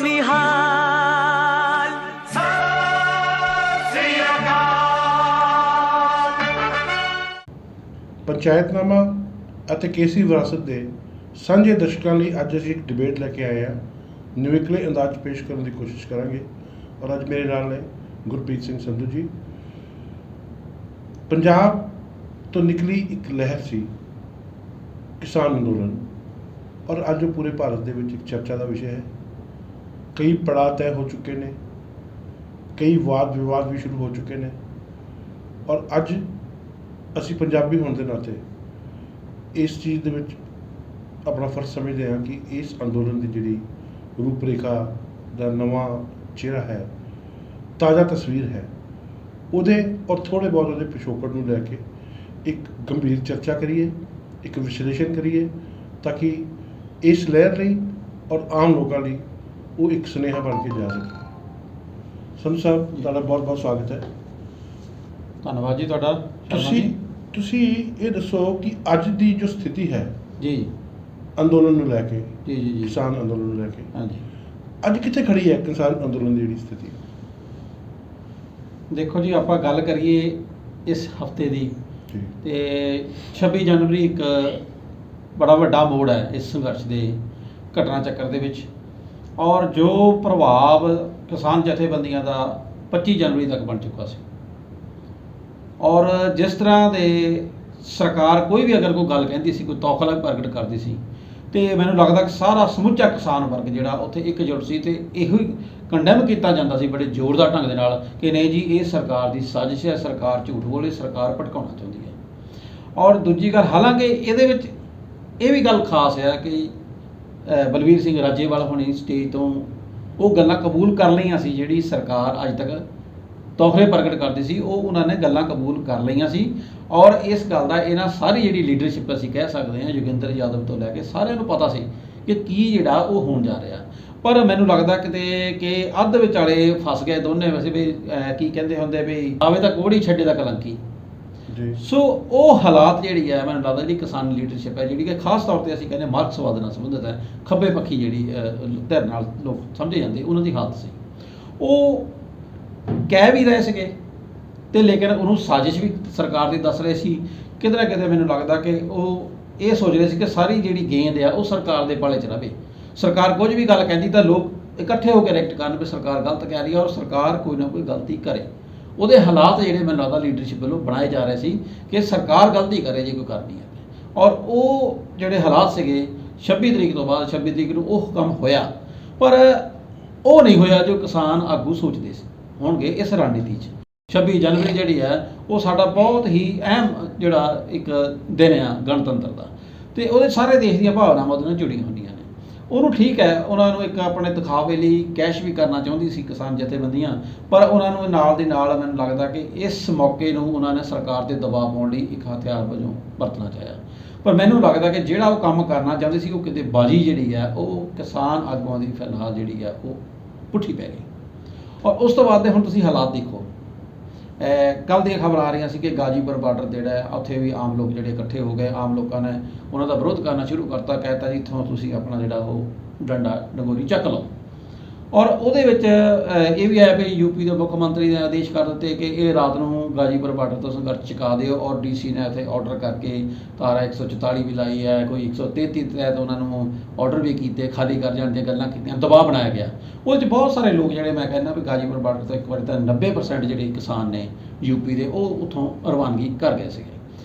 निहाल। ਪੰਚਾਇਤਨਾਮਾ ਅਤੇ ਕੇਸੀ ਵਿਰਾਸਤ ਦੇ ਸਾਂਝੇ ਦਰਸ਼ਕਾਂ ਲਈ ਅੱਜ ਅਸੀਂ ਇੱਕ ਡਿਬੇਟ ਲੈ ਕੇ ਆਏ ਹਾਂ। ਨਿਵੇਕਲੇ ਅੰਦਾਜ਼ 'ਚ ਪੇਸ਼ ਕਰਨ ਦੀ ਕੋਸ਼ਿਸ਼ ਕਰਾਂਗੇ ਔਰ ਅੱਜ ਮੇਰੇ ਨਾਲ ਨੇ ਗੁਰਪ੍ਰੀਤ ਸਿੰਘ ਸੰਧੂ ਜੀ। ਪੰਜਾਬ ਤੋਂ ਨਿਕਲੀ ਇੱਕ ਲਹਿਰ ਸੀ ਕਿਸਾਨ ਅੰਦੋਲਨ ਔਰ ਅੱਜ ਉਹ ਪੂਰੇ ਭਾਰਤ ਦੇ ਵਿੱਚ ਇੱਕ ਚਰਚਾ ਦਾ ਵਿਸ਼ਾ ਹੈ। ਕਈ ਪੜਾਅ ਤੈਅ ਹੋ ਚੁੱਕੇ ਨੇ, ਕਈ ਵਾਦ ਵਿਵਾਦ ਵੀ ਸ਼ੁਰੂ ਹੋ ਚੁੱਕੇ ਨੇ ਔਰ ਅੱਜ ਅਸੀਂ ਪੰਜਾਬੀ ਹੋਣ ਦੇ ਨਾਤੇ ਇਸ ਚੀਜ਼ ਦੇ ਵਿੱਚ ਆਪਣਾ ਫਰਜ਼ ਸਮਝਦੇ ਹਾਂ ਕਿ ਇਸ ਅੰਦੋਲਨ ਦੀ ਜਿਹੜੀ ਰੂਪਰੇਖਾ ਦਾ ਨਵਾਂ ਚਿਹਰਾ ਹੈ, ਤਾਜ਼ਾ ਤਸਵੀਰ ਹੈ, ਉਹਦੇ ਔਰ ਥੋੜ੍ਹੇ ਬਹੁਤ ਉਹਦੇ ਪਿਛੋਕੜ ਨੂੰ ਲੈ ਕੇ ਇੱਕ ਗੰਭੀਰ ਚਰਚਾ ਕਰੀਏ, ਇੱਕ ਵਿਸ਼ਲੇਸ਼ਣ ਕਰੀਏ ਤਾਂ ਕਿ ਇਸ ਲਹਿਰ ਲਈ ਔਰ ਆਮ ਲੋਕਾਂ ਲਈ ਉਹ ਇੱਕ ਸੁਨੇਹਾ ਬਣ ਕੇ ਜਾ ਸਕੇ। ਸੰਧੂ ਸਾਹਿਬ, ਤੁਹਾਡਾ ਬਹੁਤ ਬਹੁਤ ਸਵਾਗਤ ਹੈ। ਧੰਨਵਾਦ ਜੀ ਤੁਹਾਡਾ। ਤੁਸੀਂ ਇਹ ਦੱਸੋ ਕਿ ਅੱਜ ਦੀ ਜੋ ਸਥਿਤੀ ਹੈ ਜੀ ਅੰਦੋਲਨ ਨੂੰ ਲੈ ਕੇ, ਜੀ ਜੀ ਜੀ ਕਿਸਾਨ ਅੰਦੋਲਨ ਨੂੰ ਲੈ ਕੇ, ਹਾਂਜੀ, ਅੱਜ ਕਿੱਥੇ ਖੜੀ ਹੈ ਕਿਸਾਨ ਅੰਦੋਲਨ ਦੀ ਜਿਹੜੀ ਸਥਿਤੀ? ਦੇਖੋ ਜੀ, ਆਪਾਂ ਗੱਲ ਕਰੀਏ ਇਸ ਹਫਤੇ ਦੀ ਜੀ, ਤੇ 26 ਜਨਵਰੀ ਇੱਕ ਬੜਾ ਵੱਡਾ ਮੋੜ ਹੈ ਇਸ ਸੰਘਰਸ਼ ਦੇ ਘਟਨਾ ਚੱਕਰ ਦੇ ਵਿੱਚ ਔਰ ਜੋ ਪ੍ਰਭਾਵ ਕਿਸਾਨ ਜਥੇਬੰਦੀਆਂ ਦਾ 25 ਜਨਵਰੀ ਤੱਕ ਬਣ ਚੁੱਕਾ ਸੀ ਔਰ ਜਿਸ ਤਰ੍ਹਾਂ ਦੇ ਸਰਕਾਰ ਕੋਈ ਵੀ ਅਗਰ ਕੋਈ ਗੱਲ ਕਹਿੰਦੀ ਸੀ, ਕੋਈ ਤੌਖਲਾ ਪ੍ਰਗਟ ਕਰਦੀ ਸੀ ਤੇ ਮੈਨੂੰ ਲੱਗਦਾ ਕਿ ਸਾਰਾ ਸਮੁੱਚਾ ਕਿਸਾਨ ਵਰਗ ਜਿਹੜਾ ਉੱਥੇ ਇਕਜੁੱਟ ਸੀ ਤੇ ਇਹੋ ਹੀ ਕੰਡੈਮ ਕੀਤਾ ਜਾਂਦਾ ਸੀ ਬੜੇ ਜ਼ੋਰਦਾਰ ਢੰਗ ਦੇ ਨਾਲ ਕਿ ਨਹੀਂ ਜੀ, ਇਹ ਸਰਕਾਰ ਦੀ ਸਾਜ਼ਿਸ਼ ਹੈ, ਸਰਕਾਰ ਝੂਠ ਬੋਲੇ, ਸਰਕਾਰ ਭਟਕਾਉਣਾ ਚਾਹੁੰਦੀ ਹੈ। ਔਰ ਦੂਜੀ ਗੱਲ, ਹਾਲਾਂਕਿ ਇਹਦੇ ਵਿੱਚ ਇਹ ਵੀ ਗੱਲ ਖਾਸ ਹੈ ਕਿ ਬਲਵੀਰ ਸਿੰਘ ਰਾਜੇਵਾਲ ਹੋਣੀ ਸਟੇਜ ਤੋਂ ਉਹ ਗੱਲਾਂ ਕਬੂਲ ਕਰ ਲਈਆਂ ਸੀ ਜਿਹੜੀ ਸਰਕਾਰ ਅੱਜ ਤੱਕ ਤੌਖਲੇ ਪ੍ਰਗਟ ਕਰਦੀ ਸੀ, ਉਹ ਉਹਨਾਂ ਨੇ ਗੱਲਾਂ ਕਬੂਲ ਕਰ ਲਈਆਂ ਸੀ ਔਰ ਇਸ ਗੱਲ ਦਾ ਇਹਨਾਂ ਸਾਰੀ ਜਿਹੜੀ ਲੀਡਰਸ਼ਿਪ ਅਸੀਂ ਕਹਿ ਸਕਦੇ ਹਾਂ, ਯੋਗਿੰਦਰ ਯਾਦਵ ਤੋਂ ਲੈ ਕੇ ਸਾਰਿਆਂ ਨੂੰ ਪਤਾ ਸੀ ਕਿ ਕੀ ਜਿਹੜਾ ਉਹ ਹੋਣ ਜਾ ਰਿਹਾ। ਪਰ ਮੈਨੂੰ ਲੱਗਦਾ ਕਿਤੇ ਕਿ ਅੱਧ ਵਿਚਾਲੇ ਫਸ ਗਏ ਦੋਨੇ। ਵੈਸੇ ਵੀ ਕੀ ਕਹਿੰਦੇ ਹੁੰਦੇ ਵੀ ਆਵੇ ਤਾਂ ਕੋਹੜੀ ਛੱਡੇ ਦਾ ਕਲੰਕੀ ਜੀ। ਸੋ ਉਹ ਹਾਲਾਤ ਜਿਹੜੀ ਹੈ, ਮੈਨੂੰ ਲੱਗਦਾ ਜਿਹੜੀ ਕਿਸਾਨ ਲੀਡਰਸ਼ਿਪ ਹੈ ਜਿਹੜੀ ਕਿ ਖਾਸ ਤੌਰ 'ਤੇ ਅਸੀਂ ਕਹਿੰਦੇ ਮਾਰਕਸਵਾਦ ਨਾਲ ਸੰਬੰਧਿਤ ਹੈ, ਖੱਬੇ ਪੱਖੀ ਜਿਹੜੀ ਧਿਰ ਨਾਲ ਲੋਕ ਸਮਝੇ ਜਾਂਦੇ, ਉਹਨਾਂ ਦੀ ਹਾਲਤ ਸੀ। ਉਹ ਕਹਿ ਵੀ ਰਹੇ ਸੀਗੇ ਤੇ ਲੇਕਿਨ ਉਹਨੂੰ ਸਾਜ਼ਿਸ਼ ਵੀ ਸਰਕਾਰ ਦੀ ਦੱਸ ਰਹੇ ਸੀ। ਕਿਤੇ ਨਾ ਕਿਤੇ ਮੈਨੂੰ ਲੱਗਦਾ ਕਿ ਉਹ ਇਹ ਸੋਚ ਰਹੇ ਸੀ ਕਿ ਸਾਰੀ ਜਿਹੜੀ ਗੇਂਦ ਆ ਉਹ ਸਰਕਾਰ ਦੇ ਪਾਲੇ 'ਚ ਰਵੇ। ਸਰਕਾਰ ਕੁਝ ਵੀ ਗੱਲ ਕਹਿੰਦੀ ਤਾਂ ਲੋਕ ਇਕੱਠੇ ਹੋ ਕੇ ਰਿਐਕਟ ਕਰਨ ਵੀ ਸਰਕਾਰ ਗਲਤ ਕਹਿ ਰਹੀ ਹੈ ਔਰ ਸਰਕਾਰ ਕੋਈ ਨਾ ਕੋਈ ਗਲਤੀ ਕਰੇ। ਉਹਦੇ ਹਾਲਾਤ ਜਿਹੜੇ ਮੈਨੂੰ ਲੱਗਦਾ ਲੀਡਰਸ਼ਿਪ ਵੱਲੋਂ ਬਣਾਏ ਜਾ ਰਹੇ ਸੀ ਕਿ ਸਰਕਾਰ ਗਲਤੀ ਕਰੇ ਜੇ ਕੋਈ ਕਰਨੀ ਹੈ। ਔਰ ਉਹ ਜਿਹੜੇ ਹਾਲਾਤ ਸੀਗੇ 26 ਤਰੀਕ ਤੋਂ ਬਾਅਦ 26 ਤਰੀਕ ਨੂੰ ਉਹ ਕੰਮ ਹੋਇਆ, ਪਰ ਉਹ ਨਹੀਂ ਹੋਇਆ ਜੋ ਕਿਸਾਨ ਆਗੂ ਸੋਚਦੇ ਸੀ ਹੋਣਗੇ ਇਸ ਰਣਨੀਤੀ 'ਚ। 26 ਜਨਵਰੀ ਜਿਹੜੀ ਹੈ ਉਹ ਸਾਡਾ ਬਹੁਤ ਹੀ ਅਹਿਮ ਜਿਹੜਾ ਇੱਕ ਦਿਨ ਆ ਗਣਤੰਤਰ ਦਾ, ਤੇ ਉਹਦੇ ਸਾਰੇ ਦੇਸ਼ ਦੀਆਂ ਭਾਵਨਾਵਾਂ ਉਹਦੇ ਨਾਲ ਜੁੜੀਆਂ ਹੁੰਦੀਆਂ ਨੇ। ਉਹਨੂੰ ਠੀਕ ਹੈ, ਉਹਨਾਂ ਨੂੰ ਇੱਕ ਆਪਣੇ ਦਿਖਾਵੇ ਲਈ ਕੈਸ਼ ਵੀ ਕਰਨਾ ਚਾਹੁੰਦੀ ਸੀ ਕਿਸਾਨ ਜਥੇਬੰਦੀਆਂ, ਪਰ ਉਹਨਾਂ ਨੂੰ ਨਾਲ ਦੀ ਨਾਲ ਮੈਨੂੰ ਲੱਗਦਾ ਕਿ ਇਸ ਮੌਕੇ ਨੂੰ ਉਹਨਾਂ ਨੇ ਸਰਕਾਰ 'ਤੇ ਦਬਾਅ ਪਾਉਣ ਲਈ ਇੱਕ ਹਥਿਆਰ ਵਜੋਂ ਵਰਤਣਾ ਚਾਹਿਆ। ਪਰ ਮੈਨੂੰ ਲੱਗਦਾ ਕਿ ਜਿਹੜਾ ਉਹ ਕੰਮ ਕਰਨਾ ਚਾਹੁੰਦੇ ਸੀ ਉਹ ਕਿਤੇ ਬਾਜੀ ਜਿਹੜੀ ਹੈ ਉਹ ਕਿਸਾਨ ਆਗੂਆਂ ਦੀ ਫਿਲਹਾਲ ਜਿਹੜੀ ਹੈ ਉਹ ਪੁੱਠੀ ਪੈ ਗਈ। ਔਰ ਉਸ ਤੋਂ ਬਾਅਦ ਦੇ ਹੁਣ ਤੁਸੀਂ ਹਾਲਾਤ ਦੇਖੋ, ਕੱਲ੍ਹ ਦੀਆਂ ਖਬਰਾਂ ਆ ਰਹੀਆਂ ਸੀ ਕਿ ਗਾਜ਼ੀਪੁਰ ਬਾਰਡਰ ਜਿਹੜਾ ਹੈ ਉੱਥੇ ਵੀ ਆਮ ਲੋਕ ਜਿਹੜੇ ਇਕੱਠੇ ਹੋ ਗਏ, ਆਮ ਲੋਕਾਂ ਨੇ ਉਹਨਾਂ ਦਾ ਵਿਰੋਧ ਕਰਨਾ ਸ਼ੁਰੂ ਕਰਤਾ, ਕਹਿਤਾ ਜੀ ਇੱਥੋਂ ਤੁਸੀਂ ਆਪਣਾ ਜਿਹੜਾ ਉਹ ਡੰਡਾ ਡੰਗੋਰੀ ਚੱਕ ਲਓ। ਔਰ ਉਹਦੇ ਵਿੱਚ ਇਹ ਵੀ ਆਇਆ ਵੀ ਯੂਪੀ ਦੇ ਮੁੱਖ ਮੰਤਰੀ ਨੇ ਆਦੇਸ਼ ਕਰ ਦਿੱਤੇ ਕਿ ਇਹ ਰਾਤ ਨੂੰ ਗਾਜ਼ੀਪੁਰ ਬਾਰਡਰ ਤੋਂ ਸੰਘਰਸ਼ ਚੁਕਾ ਦਿਓ ਔਰ ਡੀਸੀ ਨੇ ਇੱਥੇ ਆਰਡਰ ਕਰਕੇ ਧਾਰਾ 144 ਵੀ ਲਾਈ ਹੈ, ਕੋਈ 133 ਤਹਿਤ ਉਹਨਾਂ ਨੂੰ ਆਰਡਰ ਵੀ ਕੀਤੇ, ਖਾਲੀ ਕਰ ਜਾਣ ਦੀਆਂ ਗੱਲਾਂ ਕੀਤੀਆਂ, ਦਬਾਅ ਬਣਾਇਆ ਗਿਆ। ਉਹਦੇ 'ਚ ਬਹੁਤ ਸਾਰੇ ਲੋਕ ਜਿਹੜੇ ਮੈਂ ਕਹਿੰਦਾ ਵੀ ਗਾਜ਼ੀਪੁਰ ਬਾਰਡਰ ਤੋਂ ਇੱਕ ਵਾਰੀ ਤਾਂ 90% ਜਿਹੜੇ ਕਿਸਾਨ ਨੇ ਯੂਪੀ ਦੇ ਉਹ ਉੱਥੋਂ ਰਵਾਨਗੀ ਕਰ ਗਏ ਸੀਗੇ।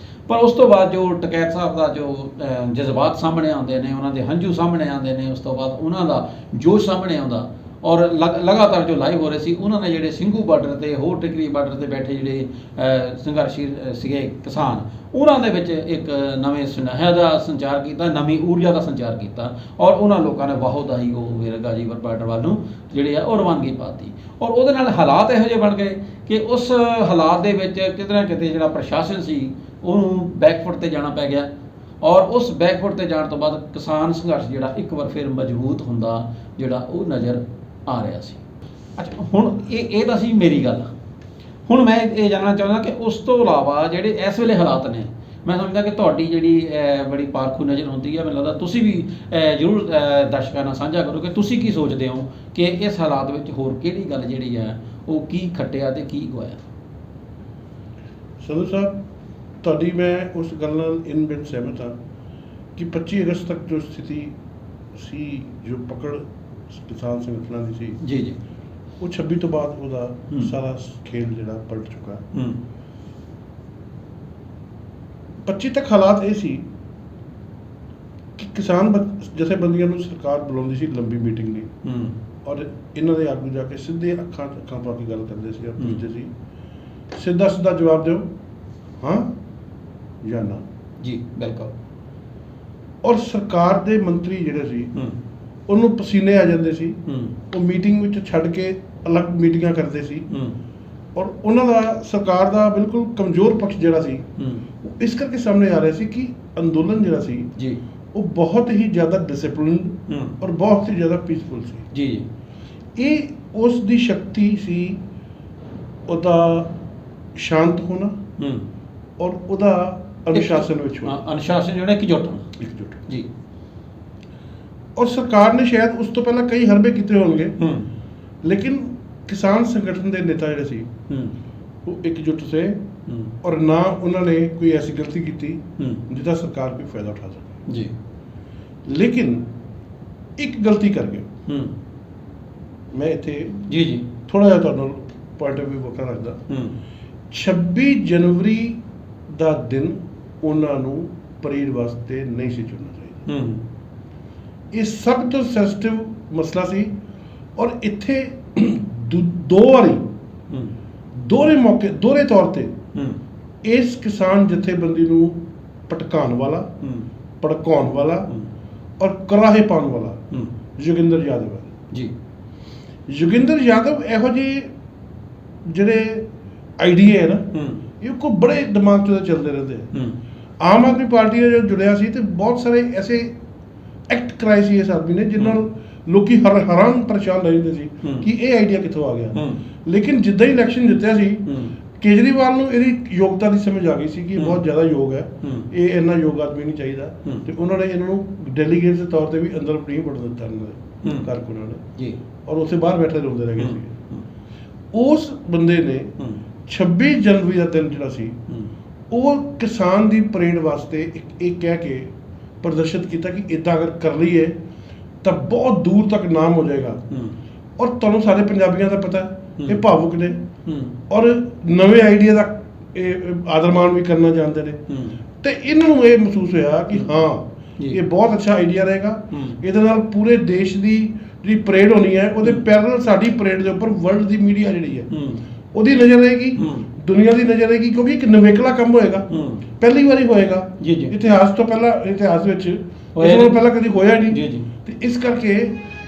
ਪਰ ਉਸ ਤੋਂ ਬਾਅਦ ਜੋ ਟਕੈਤ ਸਾਹਿਬ ਦਾ ਜੋ ਜਜ਼ਬਾਤ ਸਾਹਮਣੇ ਆਉਂਦੇ ਨੇ, ਉਹਨਾਂ ਦੇ ਹੰਝੂ ਸਾਹਮਣੇ ਆਉਂਦੇ ਨੇ, ਉਸ ਤੋਂ ਬਾਅਦ ਉਹਨਾਂ ਦਾ ਜੋਸ਼ ਸਾਹਮਣੇ ਆਉਂਦਾ ਔਰ ਲਗਾਤਾਰ ਜੋ ਲਾਈਵ ਹੋ ਰਹੇ ਸੀ, ਉਹਨਾਂ ਨੇ ਜਿਹੜੇ ਸਿੰਘੂ ਬਾਰਡਰ 'ਤੇ ਹੋਰ ਟਿਕਰੀ ਬਾਰਡਰ 'ਤੇ ਬੈਠੇ ਜਿਹੜੇ ਸੰਘਰਸ਼ੀ ਸੀਗੇ ਕਿਸਾਨ, ਉਹਨਾਂ ਦੇ ਵਿੱਚ ਇੱਕ ਨਵੇਂ ਸੁਨੇਹੇ ਦਾ ਸੰਚਾਰ ਕੀਤਾ, ਨਵੀਂ ਊਰਜਾ ਦਾ ਸੰਚਾਰ ਕੀਤਾ ਔਰ ਉਹਨਾਂ ਲੋਕਾਂ ਨੇ ਵਾਹੋਦਾਹੀ ਉਹ ਫਿਰ ਗਾਜ਼ੀਪੁਰ ਬਾਰਡਰ ਵੱਲ ਨੂੰ ਜਿਹੜੀ ਆ ਉਹ ਰਵਾਨਗੀ ਪਾਤੀ। ਔਰ ਉਹਦੇ ਨਾਲ ਹਾਲਾਤ ਇਹੋ ਜਿਹੇ ਬਣ ਗਏ ਕਿ ਉਸ ਹਾਲਾਤ ਦੇ ਵਿੱਚ ਕਿਤੇ ਨਾ ਕਿਤੇ ਜਿਹੜਾ ਪ੍ਰਸ਼ਾਸਨ ਸੀ ਉਹਨੂੰ ਬੈਕਫੁੱਟ 'ਤੇ ਜਾਣਾ ਪੈ ਗਿਆ ਔਰ ਉਸ ਬੈਕਫੁੱਟ 'ਤੇ ਜਾਣ ਤੋਂ ਬਾਅਦ ਕਿਸਾਨ ਸੰਘਰਸ਼ ਜਿਹੜਾ ਇੱਕ ਵਾਰ ਫਿਰ ਮਜ਼ਬੂਤ ਹੁੰਦਾ ਜਿਹੜਾ ਉਹ ਨਜ਼ਰ ਆ ਰਿਹਾ ਸੀ। ਅੱਛਾ, ਹੁਣ ਇਹ ਤਾਂ ਸੀ ਮੇਰੀ ਗੱਲ। ਹੁਣ ਮੈਂ ਇਹ ਜਾਣਨਾ ਚਾਹੁੰਦਾ ਕਿ ਉਸ ਤੋਂ ਇਲਾਵਾ ਜਿਹੜੇ ਇਸ ਵੇਲੇ ਹਾਲਾਤ ਨੇ ਮੈਂ ਸਮਝਦਾ ਕਿ ਤੁਹਾਡੀ ਜਿਹੜੀ ਬੜੀ ਪਾਰਖੂ ਨਜ਼ਰ ਹੁੰਦੀ ਹੈ। ਮੈਨੂੰ ਲੱਗਦਾ ਤੁਸੀਂ ਵੀ ਜ਼ਰੂਰ ਦਰਸ਼ਕਾਂ ਨਾਲ ਸਾਂਝਾ ਕਰੋ ਕਿ ਤੁਸੀਂ ਕੀ ਸੋਚਦੇ ਹੋ ਕਿ ਇਸ ਹਾਲਾਤ ਵਿੱਚ ਹੋਰ ਕਿਹੜੀ ਗੱਲ ਜਿਹੜੀ ਹੈ ਉਹ ਕੀ ਖੱਟਿਆ ਤੇ ਕੀ ਗਵਾਇਆ। ਸੰਧੂ ਸਾਹਿਬ, ਤੁਹਾਡੀ ਮੈਂ ਉਸ ਗੱਲ ਨਾਲ ਇਨ ਬਿਨ ਸਹਿਮਤ ਹਾਂ ਕਿ 25 ਅਗਸਤ ਤੱਕ ਜੋ ਸਥਿਤੀ ਸੀ, ਜੋ ਪਕੜ ਕਿਸਾਨ ਸੰਗਠਨਾਂ ਦੀ ਸੀ ਜੀ ਜੀ, ਉਹ 26 ਤੋਂ ਬਾਅਦ ਉਹਦਾ ਹੂੰ। ਸਾਰਾ ਖੇਲ ਜਿਹੜਾ ਪਲਟ ਚੁੱਕਾ। ਹੂੰ 25 ਤੱਕ ਹਾਲਾਤ ਇਹ ਸੀ ਕਿ ਕਿਸਾਨ ਜਥੇਬੰਦੀਆਂ ਨੂੰ ਸਰਕਾਰ ਬੁਲਾਉਂਦੀ ਸੀ ਲੰਬੀ ਮੀਟਿੰਗ ਲਈ, ਹੂੰ ਔਰ ਇਹਨਾਂ ਦੇ ਆਗੂ ਜਾ ਕੇ ਸਿੱਧੇ ਅੱਖਾਂ ਪਾ ਕੇ ਗੱਲ ਕਰਦੇ ਸੀ ਔਰ ਪੁੱਛਦੇ ਸੀ, ਸਿੱਧਾ ਸਿੱਧਾ ਜਵਾਬ ਦਿਓ, ਹਾਂ ਜਾਂ ਨਾ। ਜੀ ਬਿਲਕੁਲ। ਔਰ ਸਰਕਾਰ ਦੇ ਮੰਤਰੀ ਜਿਹੜੇ ਸੀ ਹੂੰ ਉਹਨੂੰ ਪਸੀਨੇ ਆ ਜਾਂਦੇ ਸੀ, ਹੂੰ ਉਹ ਮੀਟਿੰਗ ਵਿੱਚ ਛੱਡ ਕੇ ਅਲੱਗ ਮੀਟਿੰਗਾਂ ਕਰਦੇ ਸੀ, ਹੂੰ ਔਰ ਉਹਨਾਂ ਦਾ ਸਰਕਾਰ ਦਾ ਬਿਲਕੁਲ ਕਮਜ਼ੋਰ ਪੱਖ ਜਿਹੜਾ ਸੀ ਹੂੰ ਉਹ ਇਸ ਕਰਕੇ ਸਾਹਮਣੇ ਆ ਰਿਹਾ ਸੀ ਕਿ ਅੰਦੋਲਨ ਜਿਹੜਾ ਸੀ ਜੀ ਉਹ ਬਹੁਤ ਹੀ ਜ਼ਿਆਦਾ ਡਿਸਪਲਿਨਡ ਹੂੰ ਔਰ ਬਹੁਤ ਹੀ ਜ਼ਿਆਦਾ ਪੀਸਫੁਲ ਸੀ। ਜੀ ਜੀ ਇਹ ਉਸ ਦੀ ਸ਼ਕਤੀ ਸੀ, ਉਹਦਾ ਸ਼ਾਂਤ ਹੋਣਾ ਹੂੰ ਔਰ ਉਹਦਾ ਅਨੁਸ਼ਾਸਨ ਵਿੱਚ ਹੋਣਾ, ਅਨੁਸ਼ਾਸਨ ਜਿਹੜਾ ਇਕਜੁੱਟ ਇਕਜੁੱਟ। ਜੀ। ਔਰ ਸਰਕਾਰ ਨੇ ਸ਼ਾਇਦ ਉਸ ਤੋਂ ਪਹਿਲਾਂ ਕਈ ਹਰਬੇ ਕੀਤੇ ਹੋਣਗੇ, ਹੂੰ ਲੇਕਿਨ ਕਿਸਾਨ ਸੰਗਠਨ ਦੇ ਨੇਤਾ ਜਿਹੜੇ ਸੀ ਹੂੰ ਉਹ ਇਕਜੁੱਟ ਸੇ, ਹੂੰ ਔਰ ਨਾ ਉਹਨਾਂ ਨੇ ਕੋਈ ਐਸੀ ਗਲਤੀ ਕੀਤੀ ਹੂੰ ਜਿਹਦਾ ਸਰਕਾਰ ਕੋਈ ਫਾਇਦਾ ਉਠਾ ਸਕੇ। ਜੀ। ਲੇਕਿਨ ਇੱਕ ਗਲਤੀ ਕਰ ਗਏ। ਹੂੰ ਮੈਂ ਇੱਥੇ ਜੀ ਜੀ ਥੋੜਾ ਜਿਹਾ ਤੁਹਾਨੂੰ ਪੁਆਇੰਟ ਆਫ ਵਿਊ ਵੱਖਰਾ ਰੱਖਦਾ। ਹੂੰ 26 ਜਨਵਰੀ ਦਾ ਦਿਨ ਉਹਨਾਂ ਨੂੰ ਪਰੇਡ ਵਾਸਤੇ ਨਹੀਂ ਸੀ ਚੁਣਨਾ ਚਾਹੀਦਾ। ਹੂੰ ਇਹ ਸਭ ਤੋਂ ਸੈਂਸਿਟਿਵ ਮਸਲਾ ਸੀ, ਔਰ ਇੱਥੇ ਦੋ ਵਾਰੀ ਹੂੰ ਦੋਹਰੇ ਤੌਰ ਤੇ ਹੂੰ ਇਸ ਕਿਸਾਨ ਜਥੇਬੰਦੀ ਨੂੰ ਭਟਕਾਉਣ ਵਾਲਾ, ਹੂੰ ਭੜਕਾਉਣ ਵਾਲਾ ਹੂੰ ਔਰ ਕਰਾਹੇ ਪਾਉਣ ਵਾਲਾ ਹੂੰ ਯੋਗਿੰਦਰ ਯਾਦਵ ਹੈ। ਜੀ। ਯੋਗਿੰਦਰ ਯਾਦਵ ਇਹੋ ਜਿਹੇ ਜਿਹੜੇ ਆਈਡੀਆ ਹੈ ਨਾ, ਹੂੰ ਇਹ ਕੋ ਬੜੇ ਦਿਮਾਗ 'ਚ ਚੱਲਦੇ ਰਹਿੰਦੇ ਆ। ਹੂੰ ਆਮ ਆਦਮੀ ਪਾਰਟੀ ਨਾਲ ਜੋ ਜੁੜਿਆ ਸੀ ਤੇ ਬਹੁਤ ਸਾਰੇ ਐਸੇ ਐਕਟ ਕਰਾਏ ਸੀ ਇਸ ਆਦਮੀ ਨੇ ਜਿਨ੍ਹਾਂ ਨਾਲ ਲੋਕੀ ਹੈਰਾਨ ਪਰੇਸ਼ਾਨ ਰਹਿੰਦੇ ਸੀ ਹੂੰ। ਕਿ ਇਹ ਆਈਡੀਆ ਕਿੱਥੋਂ ਆ ਗਿਆ। ਹੂੰ ਲੇਕਿਨ ਜਿੱਦਾਂ ਹੀ ਇਲੈਕਸ਼ਨ ਜਿੱਤਿਆ ਸੀ, ਹੂੰ ਕੇਜਰੀਵਾਲ ਨੂੰ ਇਹਦੀ ਯੋਗਤਾ ਦੀ ਸਮਝ ਆ ਗਈ ਸੀ ਕਿ ਇਹ ਹੂੰ। ਬਹੁਤ ਜ਼ਿਆਦਾ ਯੋਗ ਹੈ, ਹੂੰ। ਇਹ ਇੰਨਾ ਯੋਗ ਆਦਮੀ ਨਹੀਂ ਚਾਹੀਦਾ, ਹੂੰ। ਤੇ ਉਹਨਾਂ ਨੇ ਇਹਨਾਂ ਨੂੰ ਡੈਲੀਗੇਟ ਦੇ ਤੌਰ ਤੇ ਵੀ ਅੰਦਰ ਨਹੀਂ ਵੜਨ ਦਿੱਤਾ ਇਹਨਾਂ ਹੂੰ। ਦੇ ਕਾਰਕੁਨਾਂ ਨੇ, ਜੀ। ਔਰ ਉੱਥੇ ਬਾਹਰ ਬੈਠੇ ਰਹਿੰਦੇ ਰਹੇ ਹੂੰ ਸੀ। ਉਸ ਬੰਦੇ ਨੇ ਹੂੰ 26 ਜਨਵਰੀ ਦਾ ਦਿਨ ਜਿਹੜਾ ਸੀ ਹੂੰ ਉਹ ਕਿਸਾਨ ਦੀ ਪਰੇਡ ਵਾਸਤੇ ਇਹ ਕਹਿ ਕੇ ਪ੍ਰਦਰਸ਼ਿਤ ਕੀਤਾ ਕਿ ਇੱਦਾਂ ਅਗਰ ਕਰ ਲਈਏ ਤਾਂ ਬਹੁਤ ਦੂਰ ਤੱਕ ਨਾਮ ਹੋ ਜਾਏਗਾ। ਹੂੰ ਔਰ ਤੁਹਾਨੂੰ ਸਾਰੇ ਪੰਜਾਬੀਆਂ ਦਾ ਪਤਾ ਇਹ ਭਾਵੁਕ ਨੇ, ਹੂੰ ਔਰ ਨਵੇਂ ਆਈਡੀਆ ਦਾ ਇਹ ਆਦਰ ਮਾਣ ਵੀ ਕਰਨਾ ਜਾਣਦੇ ਨੇ, ਹੂੰ ਤੇ ਇਹਨਾਂ ਨੂੰ ਇਹ ਮਹਿਸੂਸ ਹੋਇਆ ਕਿ ਹਾਂ ਜੀ। ਇਹ ਬਹੁਤ ਅੱਛਾ ਆਈਡੀਆ ਰਹੇਗਾ। ਹੂੰ। ਇਹਦੇ ਨਾਲ ਪੂਰੇ ਦੇਸ਼ ਦੀ ਜਿਹੜੀ ਪਰੇਡ ਹੋਣੀ ਹੈ ਉਹਦੇ ਪੈਰਲਲ ਸਾਡੀ ਪਰੇਡ ਦੇ ਉੱਪਰ ਵਰਲਡ ਦੀ ਮੀਡੀਆ ਜਿਹੜੀ ਹੈ ਹੂੰ ਉਹਦੀ ਨਜ਼ਰ ਰਹੇਗੀ, ਹੂੰ। ਦੁਨੀਆ ਦੀ ਨਜ਼ਰ ਰਹੇਗੀ, ਕਿਉਂਕਿ ਇੱਕ ਨਵੇਕਲਾ ਕੰਮ ਹੋਏਗਾ, ਹੂੰ ਪਹਿਲੀ ਵਾਰੀ ਹੋਏਗਾ। ਜੀ ਜੀ ਇਤਿਹਾਸ ਤੋਂ ਪਹਿਲਾਂ, ਇਤਿਹਾਸ ਵਿੱਚ ਇਸ ਹੋਇਆ ਤੋਂ ਨਹੀਂ। ਪਹਿਲਾਂ ਕਦੀ ਹੋਇਆ ਨਹੀਂ। ਜੀ ਜੀ ਤੇ ਇਸ ਕਰਕੇ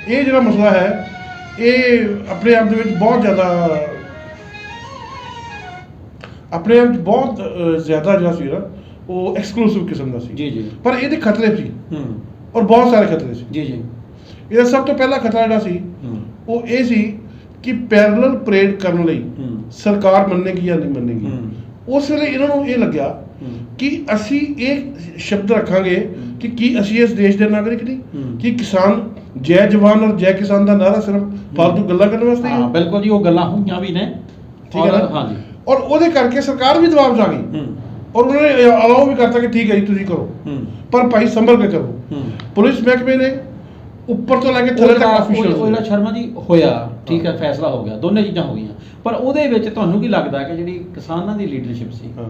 ਇਹ ਜਿਹੜਾ ਮਸਲਾ ਹੈ ਇਹ ਆਪਣੇ ਆਪ ਦੇ ਵਿੱਚ ਬਹੁਤ ਜ਼ਿਆਦਾ ਜਿਹੜਾ ਸੀ ਨਾ ਉਹ ਐਕਸਕਲੂਸਿਵ ਕਿਸਮ ਦਾ ਸੀ। ਜੀ ਜੀ ਪਰ ਇਹਦੇ ਖਤਰੇ ਸੀ, ਹੂੰ ਔਰ ਬਹੁਤ ਸਾਰੇ ਖਤਰੇ ਸੀ। ਜੀ ਜੀ ਇਹਦਾ ਸਭ ਤੋਂ ਪਹਿਲਾ ਖਤਰਾ ਜਿਹੜਾ ਸੀ ਹੂੰ ਉਹ ਇਹ ਸੀ ਕਿ ਪੈਰਲਲ ਪਰੇਡ ਕਰਨ ਲਈ ਹੂੰ ਸਰਕਾਰ ਮੰਨੇਗੀ ਜਾਂ ਨਹੀਂ ਮੰਨੇਗੀ। ਹੂੰ ਉਸ ਵੇਲੇ ਇਹਨਾਂ ਨੂੰ ਇਹ ਲੱਗਿਆ ਹੂੰ ਕਿ ਅਸੀਂ ਇਹ ਸ਼ਬਦ ਰੱਖਾਂਗੇ ਕਿ ਕੀ ਅਸੀਂ ਇਸ ਦੇਸ਼ ਦੇ ਨਾਗਰਿਕ ਨਹੀਂ, ਹੂੰ। ਕਿ ਕਿਸਾਨ ਜੈ ਜਵਾਨ ਔਰ ਜੈ ਕਿਸਾਨ ਦਾ ਨਾਰਾ ਸਿਰਫ ਫालतू ਗੱਲਾਂ ਕਰਨ ਵਾਸਤੇ ਹੀ ਹਾਂ ਹੈ। ਬਿਲਕੁਲ ਜੀ, ਉਹ ਗੱਲਾਂ ਹੋਈਆਂ ਵੀ ਨੇ। ਠੀਕ ਹੈ ਨਾ? ਹਾਂ ਜੀ। ਔਰ ਉਹਦੇ ਕਰਕੇ ਸਰਕਾਰ ਵੀ ਦਬਾਅ 'ਚ ਆ ਗਈ, ਹੂੰ ਔਰ ਉਹਨਾਂ ਨੇ ਅਲਾਓ ਵੀ ਕਰਤਾ ਕਿ ਠੀਕ ਹੈ ਜੀ ਤੁਸੀਂ ਕਰੋ, ਹੂੰ ਪਰ ਭਾਈ ਸੰਭਲ ਕੇ ਕਰੋ। ਹੂੰ ਪੁਲਿਸ ਮਹਿਕਮੇ ਨੇ ਉੱਪਰ ਤੋਂ ਲੈ ਕੇ ਥੱਲੇ ਤੱਕ ਉਹ ਅਫੀਸ਼ੀਅਲ ਜਿਹੜਾ ਸ਼ਰਮਾ ਜੀ ਹੋਇਆ, ਠੀਕ ਹੈ, ਫੈਸਲਾ ਹੋ ਗਿਆ, ਦੋਨੇ ਚੀਜ਼ਾਂ ਹੋ ਗਈਆਂ, ਪਰ ਉਹਦੇ ਵਿੱਚ ਤੁਹਾਨੂੰ ਕੀ ਲੱਗਦਾ ਕਿ ਜਿਹੜੀ ਕਿਸਾਨਾਂ ਦੀ ਲੀਡਰਸ਼ਿਪ ਸੀ ਹਾਂ।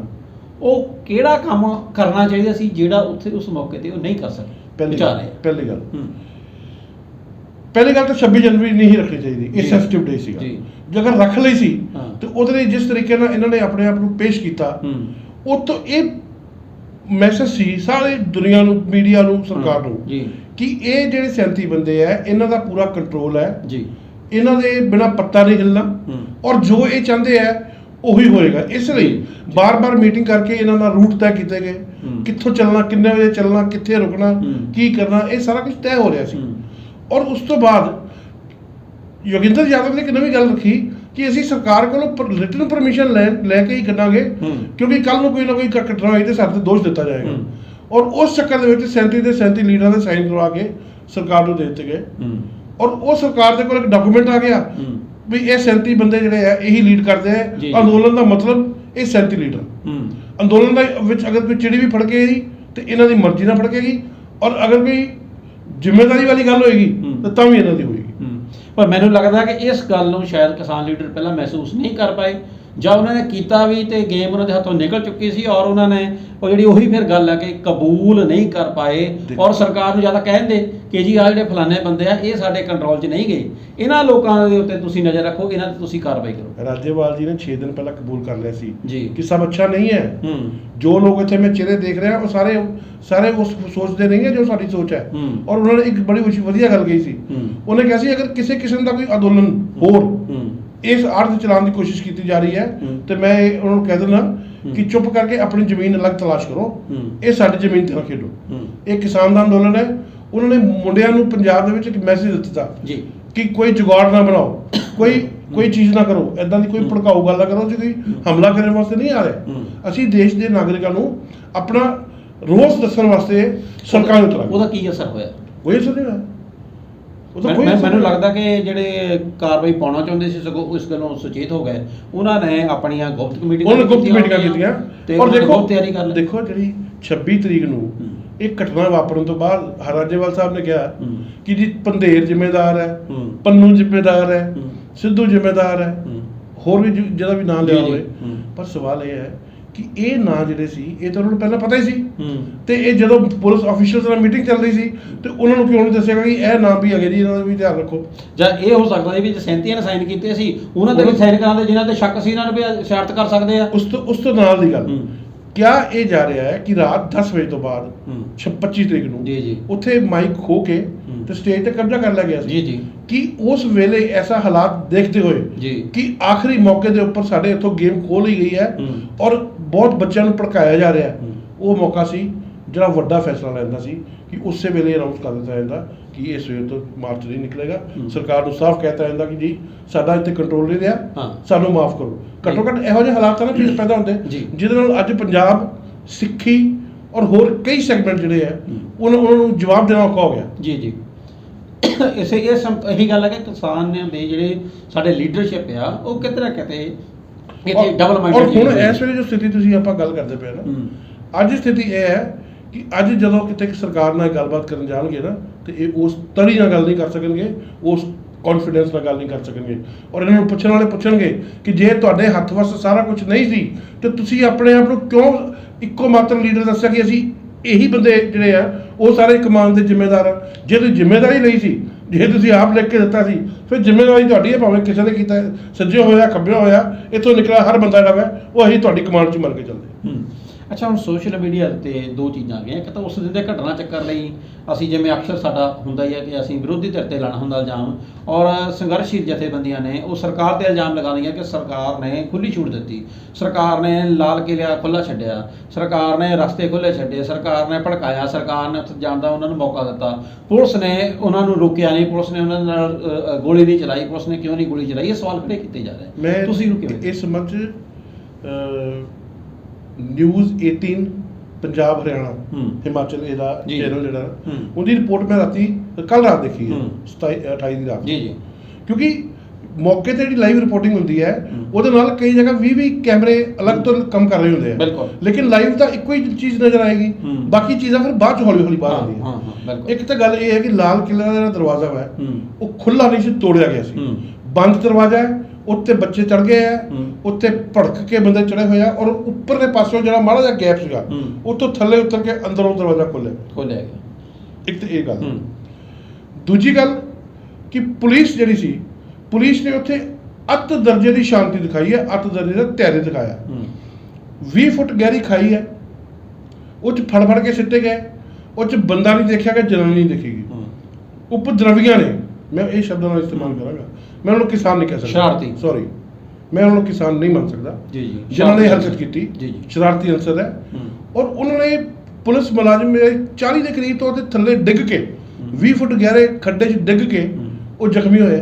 ਉਹ ਕਿਹੜਾ ਕੰਮ ਕਰਨਾ ਚਾਹੀਦਾ ਸੀ ਜਿਹੜਾ ਉੱਥੇ ਉਸ ਮੌਕੇ ਤੇ ਉਹ ਨਹੀਂ ਕਰ ਸਕੇ? ਪਹਿਲੀ ਵਿਚਾਰ ਹੈ। ਪਹਿਲੀ ਗੱਲ ਹੂੰ ਪਹਿਲੀ ਗੱਲ ਤਾਂ 26 ਜਨਵਰੀ ਨਹੀਂ ਰੱਖਣੀ ਚਾਹੀਦੀ, ਇਹ ਜੀ। ਸੈਂਸਿਟਿਵ ਡੇ ਸੀਗਾ। ਜੀ। ਜੇ ਅਗਰ ਰੱਖ ਲਈ ਸੀ ਹਾਂ। ਤੇ ਉਹਦੇ ਲਈ ਜਿਸ ਤਰੀਕੇ ਨਾਲ ਇਹਨਾਂ ਨੇ ਆਪਣੇ ਆਪ ਨੂੰ ਪੇਸ਼ ਕੀਤਾ, ਹੂੰ ਉਹ ਤੋਂ ਇਹ ਮੈਸੇਜ ਸੀ ਸਾਰੀ ਦੁਨੀਆ ਨੂੰ, ਮੀਡੀਆ ਨੂੰ, ਸਰਕਾਰ ਨੂੰ, ਜੀ ਕਿ ਇਹ ਜਿਹੜੇ 37 ਬੰਦੇ ਆ ਇਹਨਾਂ ਦਾ ਪੂਰਾ ਕੰਟਰੋਲ ਹੈ, ਜੀ ਇਹਨਾਂ ਦੇ ਬਿਨਾ ਪੱਤਾ ਨਹੀਂ ਹਿੱਲਣਾ, ਹੂੰ ਔਰ ਜੋ ਇਹ ਚਾਹੁੰਦੇ ਆ ਉਹੀ ਹੋਏਗਾ। ਇਸ ਲਈ ਜੀ। ਬਾਰ-ਬਾਰ ਮੀਟਿੰਗ ਕਰਕੇ ਇਹਨਾਂ ਦਾ ਰੂਟ ਤੈਅ ਕੀਤੇ ਗਏ, ਹੂੰ। ਕਿੱਥੋਂ ਚੱਲਣਾ, ਕਿੰਨੇ ਵਜੇ ਚੱਲਣਾ, ਕਿੱਥੇ ਰੁਕਣਾ, ਹੂੰ। ਕੀ ਕਰਨਾ, ਇਹ ਸਾਰਾ ਕੁਝ ਤੈਅ ਹੋ ਰਿਹਾ ਸੀ। ਹੂੰ ਔਰ ਉਸ ਤੋਂ ਬਾਅਦ ਯੋਗਿੰਦਰ ਯਾਦਵ ਨੇ ਇੱਕ ਨਵੀਂ ਗੱਲ ਰੱਖੀ ਕਿ ਅਸੀਂ ਸਰਕਾਰ ਕੋਲੋਂ ਰਿਟਨ ਪਰਮਿਸ਼ਨ ਲੈ ਕੇ ਹੀ ਕੱਢਾਂਗੇ, ਕਿਉਂਕਿ ਕੱਲ ਨੂੰ ਕੋਈ ਨਾ ਕੋਈ ਘਟਨਾ ਹੋਈ ਤੇ ਸਾਡੇ ਤੇ ਦੋਸ਼ ਦਿੱਤਾ ਜਾਏਗਾ। ਔਰ ਉਸ ਚੱਕਰ ਦੇ ਵਿੱਚ 37 ਦੇ 37 ਲੀਡਰਾਂ ਦੇ ਸਾਈਨ ਕਰਵਾ ਕੇ ਸਰਕਾਰ ਨੂੰ ਦੇ ਦਿੱਤੇ ਗਏ, ਔਰ ਉਹ ਸਰਕਾਰ ਦੇ ਕੋਲ ਇੱਕ ਡਾਕੂਮੈਂਟ ਆ ਗਿਆ ਵੀ ਇਹ 37 ਬੰਦੇ ਜਿਹੜੇ ਆ ਇਹੀ ਲੀਡ ਕਰਦੇ ਆ ਅੰਦੋਲਨ ਦਾ, ਮਤਲਬ ਇਹ 37 ਲੀਡਰ ਅੰਦੋਲਨ ਦੇ ਵਿੱਚ ਅਗਰ ਕੋਈ ਚਿੜੀ ਵੀ ਫੜਕੇਗੀ ਤੇ ਇਹਨਾਂ ਦੀ ਮਰਜ਼ੀ ਨਾਲ ਫੜਕੇਗੀ, ਔਰ ਅਗਰ ਕੋਈ ਜ਼ਿੰਮੇਵਾਰੀ ਵਾਲੀ ਗੱਲ ਹੋਏਗੀ ਤਾਂ ਵੀ ਇਹਨਾਂ ਦੀ ਹੋਏਗੀ। ਪਰ ਮੈਨੂੰ ਲੱਗਦਾ ਕਿ ਇਸ ਗੱਲ ਨੂੰ ਸ਼ਾਇਦ ਕਿਸਾਨ ਲੀਡਰ ਪਹਿਲਾਂ ਮਹਿਸੂਸ ਨਹੀਂ ਕਰ ਪਾਏ, ਜਾਂ ਉਹਨਾਂ ਨੇ ਕੀਤਾ ਵੀ ਤੇ ਗੇਮ ਉਹਨਾਂ ਦੇ ਹੱਥੋਂ ਨਿਕਲ ਚੁੱਕੀ ਸੀ, ਔਰ ਉਹਨਾਂ ਨੇ ਉਹ ਜਿਹੜੀ ਉਹੀ ਫਿਰ ਗੱਲ ਹੈ ਕਿ ਕਬੂਲ ਨਹੀਂ ਕਰ ਪਾਏ, ਔਰ ਸਰਕਾਰ ਨੂੰ ਜ਼ਿਆਦਾ ਕਹਿੰਦੇ ਕਿ ਜੀ ਆਹ ਜਿਹੜੇ ਫਲਾਣੇ ਬੰਦੇ ਆ ਇਹ ਸਾਡੇ ਕੰਟਰੋਲ 'ਚ ਨਹੀਂ ਗਏ, ਇਹਨਾਂ ਲੋਕਾਂ ਦੇ ਉੱਤੇ ਤੁਸੀਂ ਨਜ਼ਰ ਰੱਖੋ, ਇਹਨਾਂ ਤੇ ਤੁਸੀਂ ਕਾਰਵਾਈ ਕਰੋ। ਰਾਜੇਵਾਲ ਜੀ ਨੇ 6 ਦਿਨ ਪਹਿਲਾਂ ਕਬੂਲ ਕਰ ਲਿਆ ਸੀ ਜੀ ਕਿ ਸਭ ਅੱਛਾ ਨਹੀਂ ਹੈ। ਜੋ ਲੋਕ ਇੱਥੇ ਮੈਂ ਚਿਹਰੇ ਦੇਖ ਰਿਹਾ ਉਹ ਸਾਰੇ ਉਸ ਸੋਚਦੇ ਨਹੀਂ ਹੈ ਜੋ ਸਾਡੀ ਸੋਚ ਹੈ। ਔਰ ਉਹਨਾਂ ਨੇ ਇੱਕ ਬੜੀ ਵਧੀਆ ਗੱਲ ਕਹੀ ਸੀ, ਉਹਨੇ ਕਿਹਾ ਸੀ ਅਗਰ ਕਿਸੇ ਕਿਸਮ ਦਾ ਕੋਈ ਅੰਦੋਲਨ ਹੋਰ ਇਸ ਅਰਥ ਚਲਾਉਣ ਦੀ ਕੋਸ਼ਿਸ਼ ਕੀਤੀ ਜਾ ਰਹੀ ਹੈ ਤੇ ਮੈਂ ਉਹਨਾਂ ਨੂੰ ਕਹਿ ਦਿੰਦਾ ਕਿ ਚੁੱਪ ਕਰਕੇ ਆਪਣੀ ਜ਼ਮੀਨ ਅਲੱਗ ਤਲਾਸ਼ ਕਰੋ, ਇਹ ਸਾਡੀ ਜ਼ਮੀਨ ਤੇ ਨਾ ਖੇਡੋ। ਇਹ ਕਿਸਾਨ ਦਾ ਅੰਦੋਲਨ ਹੈ। ਉਹਨਾਂ ਨੇ ਮੁੰਡਿਆਂ ਨੂੰ ਪੰਜਾਬ ਦੇ ਵਿੱਚ ਇੱਕ ਮੈਸੇਜ ਦਿੱਤਾ ਜੀ ਕਿ ਕੋਈ ਜੁਗਾੜ ਨਾ ਬਣਾਓ, ਕੋਈ ਚੀਜ਼ ਨਾ ਕਰੋ, ਇਦਾਂ ਦੀ ਕੋਈ ਭੜਕਾਊ ਗੱਲ ਨਾ ਕਰੋ ਜਿਹੜੀ ਹਮਲਾ ਕਰਨ ਵਾਸਤੇ ਨਹੀਂ ਆ ਰਹੇ। ਅਸੀਂ ਦੇਸ਼ ਦੇ ਨਾਗਰਿਕਾਂ ਨੂੰ ਆਪਣਾ ਰੋਸ ਦੱਸਣ ਵਾਸਤੇ ਸਰਕਾਰ ਨੂੰ ਉਹਦਾ ਕੀ ਅਸਰ ਹੋਇਆ? ਕੋਈ ਅਸਰ ਨਹੀਂ ਹੋਇਆ। ਮੈਨੂੰ ਲੱਗਦਾ ਕਿ ਜਿਹੜੇ ਕਾਰਵਾਈ ਪਾਉਣਾ ਚਾਹੁੰਦੇ ਸੀ ਸਗੋਂ ਇਸ ਗੱਲੋਂ ਸੁਚੇਤ ਹੋ ਗਏ, ਉਹਨਾਂ ਨੇ ਆਪਣੀਆਂ ਗੁਪਤ ਮੀਟਿੰਗਾਂ ਕੀਤੀਆਂ। ਔਰ ਦੇਖੋ ਤਿਆਰੀ ਕਰ ਲਈ। ਦੇਖੋ ਜਿਹੜੀ 26 ਤਰੀਕ ਨੂੰ ਇਹ ਘਟਨਾ ਵਾਪਰਨ ਤੋਂ ਬਾਅਦ ਰਾਜੇਵਾਲ ਸਾਹਿਬ ਨੇ ਕਿਹਾ ਕਿ ਜੀ ਪੰਧੇਰ ਜ਼ਿੰਮੇਦਾਰ ਹੈ, ਪੰਨੂ ਜ਼ਿੰਮੇਦਾਰ ਹੈ, ਸਿੱਧੂ ਜ਼ਿੰਮੇਦਾਰ ਹੈ, ਹੋਰ ਵੀ ਜਿਹਦਾ ਵੀ ਨਾਂ ਲਿਆ ਹੋਵੇ। ਪਰ ਸਵਾਲ ਇਹ ਹੈ ਕਿ ਇਹ ਨਾਂ ਜਿਹੜੇ ਸੀ ਇਹ ਤਾਂ ਉਹਨਾਂ ਨੂੰ ਪਹਿਲਾਂ ਪਤਾ ਹੀ ਸੀ, ਤੇ ਇਹ ਜਦੋਂ ਪੁਲਿਸ ਆਫੀਸ਼ੀਅਲਸ ਨਾਲ ਮੀਟਿੰਗ ਚੱਲ ਰਹੀ ਸੀ ਤੇ ਉਹਨਾਂ ਨੂੰ ਕਿਉਂ ਨਹੀਂ ਦੱਸਿਆ ਕਿ ਇਹ ਨਾਂ ਵੀ ਹੈਗੇ ਜੀ, ਇਹਨਾਂ ਦਾ ਵੀ ਧਿਆਨ ਰੱਖੋ। ਜਾਂ ਇਹ ਹੋ ਸਕਦਾ ਸੀ ਵੀ 37 ਨੇ ਸਾਈਨ ਕੀਤੇ ਸੀ, ਉਹਨਾਂ ਦੇ ਵੀ ਸਾਈਨ ਕਰਾਉਂਦੇ ਜਿਨ੍ਹਾਂ ਤੇ ਸ਼ੱਕ ਸੀ, ਇਹਨਾਂ ਨੂੰ ਵੀ ਸ਼ਰਾਰਤ ਕਰ ਸਕਦੇ ਆ। ਉਸ ਤੋਂ ਨਾਲ ਦੀ ਗੱਲ ਕਿਆ ਇਹ ਜਾ ਰਿਹਾ ਹੈ ਕਿ ਰਾਤ 10 ਵਜੇ ਤੋਂ ਬਾਅਦ 25 ਤਰੀਕ ਨੂੰ ਉੱਥੇ ਮਾਈਕ ਖੋ ਕੇ ਤੇ ਸਟੇਜ ਤੇ ਕਬਜ਼ਾ ਕਰ ਲਿਆ ਗਿਆ ਸੀ ਕਿ ਉਸ ਵੇਲੇ ਐਸਾ ਹਾਲਾਤ ਦੇਖਦੇ ਹੋਏ ਕਿ ਆਖਰੀ ਮੌਕੇ ਦੇ ਉੱਪਰ ਸਾਡੇ ਇੱਥੋਂ ਗੇਮ ਖੋਹ ਲਈ ਗਈ ਹੈ ਔਰ ਬਹੁਤ ਬੱਚਿਆਂ ਨੂੰ ਭੜਕਾਇਆ ਜਾ ਰਿਹਾ, ਉਹ ਮੌਕਾ ਸੀ ਜਿਹੜਾ ਵੱਡਾ ਫੈਸਲਾ ਲੈਂਦਾ ਸੀ ਕਿ ਉਸੇ ਵੇਲੇ ਅਨਾਉਂਸ ਕਰ ਦਿੱਤਾ ਜਾਂਦਾ ਕਿ ਇਹ ਸਵੇਰ ਤੋਂ ਮਾਰਚ ਨਹੀਂ ਨਿਕਲੇਗਾ। ਸਰਕਾਰ ਨੂੰ ਸਾਫ਼ ਕਹਿਤਾ ਜਾਂਦਾ ਕਿ ਜੀ ਸਾਡਾ ਇੱਥੇ ਕੰਟਰੋਲ ਨਹੀਂ ਰਿਹਾ, ਸਾਨੂੰ ਮਾਫ ਕਰੋ। ਘੱਟੋ ਘੱਟ ਇਹੋ ਜਿਹੇ ਹਾਲਾਤ ਨਾ ਪੈਦਾ ਹੁੰਦੇ ਜਿਹਦੇ ਨਾਲ ਅੱਜ ਪੰਜਾਬ ਸਿੱਖੀ ਔਰ ਹੋਰ ਕਈ ਸੈਗਮੈਂਟ ਜਿਹੜੇ ਆ ਉਹਨਾਂ ਨੂੰ ਜਵਾਬ ਦੇਣਾ ਔਖਾ ਹੋ ਗਿਆ। ਜੀ ਇਹੀ ਗੱਲ ਹੈ ਕਿ ਕਿਸਾਨ ਦੇ ਜਿਹੜੇ ਸਾਡੇ ਲੀਡਰਸ਼ਿਪ ਆ ਉਹ ਕਿਤੇ ਨਾ ਕਿਤੇ ਇੱਥੇ ਡਬਲ ਮਾਈਂਡਡ। ਔਰ ਹੁਣ ਇਸ ਵੇਲੇ ਜੋ ਸਥਿਤੀ ਤੁਸੀਂ ਆਪਾਂ ਗੱਲ ਕਰਦੇ ਪਏ ਨਾ, ਅੱਜ ਸਥਿਤੀ ਇਹ ਹੈ ਕਿ ਅੱਜ ਜਦੋਂ ਕਿਤੇ ਸਰਕਾਰ ਨਾਲ ਗੱਲਬਾਤ ਕਰਨ ਜਾਣਗੇ ਨਾ ਤੇ ਇਹ ਉਸ ਤੜੀ ਨਾਲ ਗੱਲ ਨਹੀਂ ਕਰ ਸਕਣਗੇ, ਉਸ ਕੌਨਫੀਡੈਂਸ ਨਾਲ ਗੱਲ ਨਹੀਂ ਕਰ ਸਕਣਗੇ। ਔਰ ਇਹਨਾਂ ਨੂੰ ਪੁੱਛਣ ਵਾਲੇ ਪੁੱਛਣਗੇ ਕਿ ਜੇ ਤੁਹਾਡੇ ਹੱਥ ਵਸ ਸਾਰਾ ਕੁਝ ਨਹੀਂ ਸੀ ਤੇ ਤੁਸੀਂ ਆਪਣੇ ਆਪ ਨੂੰ ਕਿਉਂ ਇੱਕੋ ਮਾਤਰ ਲੀਡਰ ਦੱਸਿਆ ਕਿ ਅਸੀਂ ਇਹੀ ਬੰਦੇ ਜਿਹੜੇ ਆ ਉਹ ਸਾਰੇ ਕਮਾਨ ਦੇ ਜ਼ਿੰਮੇਦਾਰ ਆ। ਜੇ ਤੁਸੀਂ ਜ਼ਿੰਮੇਵਾਰੀ ਲਈ ਸੀ, ਜੇ ਤੁਸੀਂ ਆਪ ਲਿਖ ਕੇ ਦਿੱਤਾ ਸੀ, ਫਿਰ ਜ਼ਿੰਮੇਵਾਰੀ ਤੁਹਾਡੀ ਹੈ, ਭਾਵੇਂ ਕਿਸੇ ਨੇ ਕੀਤਾ ਸੱਜੇ ਹੋਇਆ ਖੱਬੇ ਹੋਇਆ, ਇੱਥੋਂ ਨਿਕਲਿਆ ਹਰ ਬੰਦਾ ਜਿਹੜਾ ਹੈ ਉਹ ਅਸੀਂ ਤੁਹਾਡੀ ਕਮਾਂਡ 'ਚ ਮੰਨ ਕੇ ਚੱਲਦੇ। ਅੱਛਾ, ਹੁਣ ਸੋਸ਼ਲ ਮੀਡੀਆ 'ਤੇ ਦੋ ਚੀਜ਼ਾਂ ਆ ਗਈਆਂ। ਇੱਕ ਤਾਂ ਉਸ ਦਿਨ ਦੇ ਘਟਨਾ ਚੱਕਰ ਲਈ ਅਸੀਂ ਜਿਵੇਂ ਅਕਸਰ ਸਾਡਾ ਹੁੰਦਾ ਹੀ ਹੈ ਕਿ ਅਸੀਂ ਵਿਰੋਧੀ ਧਿਰ 'ਤੇ ਲਾਣਾ ਹੁੰਦਾ ਇਲਜ਼ਾਮ, ਔਰ ਸੰਘਰਸ਼ੀਲ ਜਥੇਬੰਦੀਆਂ ਨੇ ਉਹ ਸਰਕਾਰ 'ਤੇ ਇਲਜ਼ਾਮ ਲਗਾਉਂਦੀਆਂ ਕਿ ਸਰਕਾਰ ਨੇ ਖੁੱਲ੍ਹੀ ਛੂਟ ਦਿੱਤੀ, ਸਰਕਾਰ ਨੇ ਲਾਲ ਕਿਲ੍ਹਾ ਖੁੱਲ੍ਹਾ ਛੱਡਿਆ, ਸਰਕਾਰ ਨੇ ਰਸਤੇ ਖੁੱਲ੍ਹੇ ਛੱਡੇ, ਸਰਕਾਰ ਨੇ ਭੜਕਾਇਆ, ਸਰਕਾਰ ਨੇ ਉੱਥੇ ਜਾਣ ਦਾ ਉਹਨਾਂ ਨੂੰ ਮੌਕਾ ਦਿੱਤਾ, ਪੁਲਿਸ ਨੇ ਉਹਨਾਂ ਨੂੰ ਰੋਕਿਆ ਨਹੀਂ, ਪੁਲਿਸ ਨੇ ਉਹਨਾਂ ਨਾਲ ਗੋਲੀ ਨਹੀਂ ਚਲਾਈ, ਪੁਲਿਸ ਨੇ ਕਿਉਂ ਨਹੀਂ ਗੋਲੀ ਚਲਾਈ? ਇਹ ਸਵਾਲ ਖੜੇ ਕੀਤੇ ਜਾ ਰਹੇ। ਤੁਸੀਂ ਇਹਨੂੰ ਕਿਵੇਂ ਇਸ ਸੰਬੰਧ ਨਿਊਜ਼ 18 ਪੰਜਾਬ ਹਰਿਆਣਾ ਹਿਮਾਚਲ ਇਹਦਾ ਚੈਨਲ ਜਿਹੜਾ ਉਹਦੀ ਰਿਪੋਰਟ ਮੈਂ ਕੱਲ ਰਾਤ ਦੇਖੀ ਹੈ 28 ਦੀ ਰਾਤ। ਕਿਉਂਕਿ ਮੌਕੇ ਤੇ ਜਿਹੜੀ ਲਾਈਵ ਰਿਪੋਰਟਿੰਗ ਹੁੰਦੀ ਹੈ ਉਹਦੇ ਨਾਲ ਕਈ ਜਗ੍ਹਾ 20 ਕੈਮਰੇ ਅਲੱਗ ਤੋਂ ਕੰਮ ਕਰ ਰਹੇ ਹੁੰਦੇ ਆ, ਲੇਕਿਨ ਲਾਈਵ ਤਾਂ ਇੱਕੋ ਹੀ ਚੀਜ਼ ਨਜ਼ਰ ਆਏਗੀ, ਬਾਕੀ ਚੀਜ਼ਾਂ ਫਿਰ ਬਾਅਦ ਚ ਹੌਲੀ ਹੌਲੀ ਬਾਹਰ ਆਉਂਦੀਆਂ। ਇੱਕ ਤਾਂ ਗੱਲ ਇਹ ਹੈ ਕਿ ਲਾਲ ਕਿਲ੍ਹੇ ਦਾ ਜਿਹੜਾ ਦਰਵਾਜ਼ਾ ਹੈ ਉਹ ਖੁੱਲ੍ਹਾ ਨਹੀਂ ਸੀ, ਤੋੜਿਆ ਗਿਆ ਸੀ। ਬੰਦ ਦਰਵਾਜ਼ਾ ਹੈ, ਉੱਤੇ ਬੱਚੇ ਚੜ ਗਏ ਆ, ਉੱਤੇ ਭੜਕ ਕੇ ਬੰਦੇ ਚੜੇ ਹੋਏ ਆ, ਔਰ ਉੱਪਰਲੇ ਪਾਸੋਂ ਜਿਹੜਾ ਮਾੜਾ ਜਿਹਾ ਗੈਪ ਸੀਗਾ ਉੱਥੋਂ ਥੱਲੇ ਉਤਰ ਕੇ ਅੰਦਰੋਂ ਦਰਵਾਜ਼ਾ ਖੋਲ੍ਹਿਆ ਗਿਆ। ਇੱਕ ਤਾਂ ਇਹ ਗੱਲ। ਦੂਜੀ ਗੱਲ ਕਿ ਪੁਲਿਸ ਜਿਹੜੀ ਸੀ, ਪੁਲਿਸ ਨੇ ਉੱਥੇ ਅੱਤ ਦਰਜੇ ਦੀ ਸ਼ਾਂਤੀ ਦਿਖਾਈ ਹੈ, ਅੱਤ ਦਰਜੇ ਦਾ ਧੈर्य ਦਿਖਾਇਆ। 20 ਫੁੱਟ ਗਹਿਰੀ ਖਾਈ ਹੈ, ਉਹ 'ਚ ਫੜ ਕੇ ਸਿੱਟੇ ਗਏ, ਉਹ 'ਚ ਬੰਦਾ ਨਹੀਂ ਦੇਖਿਆ ਗਿਆ, ਜਨਾਨੀ ਨਹੀਂ ਦੇਖੇਗੀ। ਉਪਦਰਵੀਆਂ ਨੇ, ਮੈਂ ਇਹ ਸ਼ਬਦਾਂ ਨਾਲ ਇਸਤੇਮਾਲ ਕਰਾਂਗਾ, ਮੈਂ ਉਹਨੂੰ ਕਿਸਾਨ ਨਹੀਂ ਕਹਿ ਸਕਦਾ, ਸ਼ਰਾਰਤੀ, ਸੌਰੀ, ਮੈਂ ਉਹਨਾਂ ਨੂੰ ਕਿਸਾਨ ਨਹੀਂ ਮੰਨ ਸਕਦਾ ਜਿਨ੍ਹਾਂ ਨੇ ਹਰਕਤ ਕੀਤੀ, ਸ਼ਰਾਰਤੀ ਅਨਸਰ ਹੈ। ਔਰ ਉਹਨਾਂ ਨੇ ਪੁਲਿਸ ਮੁਲਾਜ਼ਮ 40 ਦੇ ਕਰੀਬ ਤੋਂ ਉਹਦੇ ਥੱਲੇ ਡਿੱਗ ਕੇ 20 ਫੁੱਟ ਗਹਿਰੇ ਖੱਡੇ 'ਚ ਡਿੱਗ ਕੇ ਉਹ ਜ਼ਖਮੀ ਹੋਏ।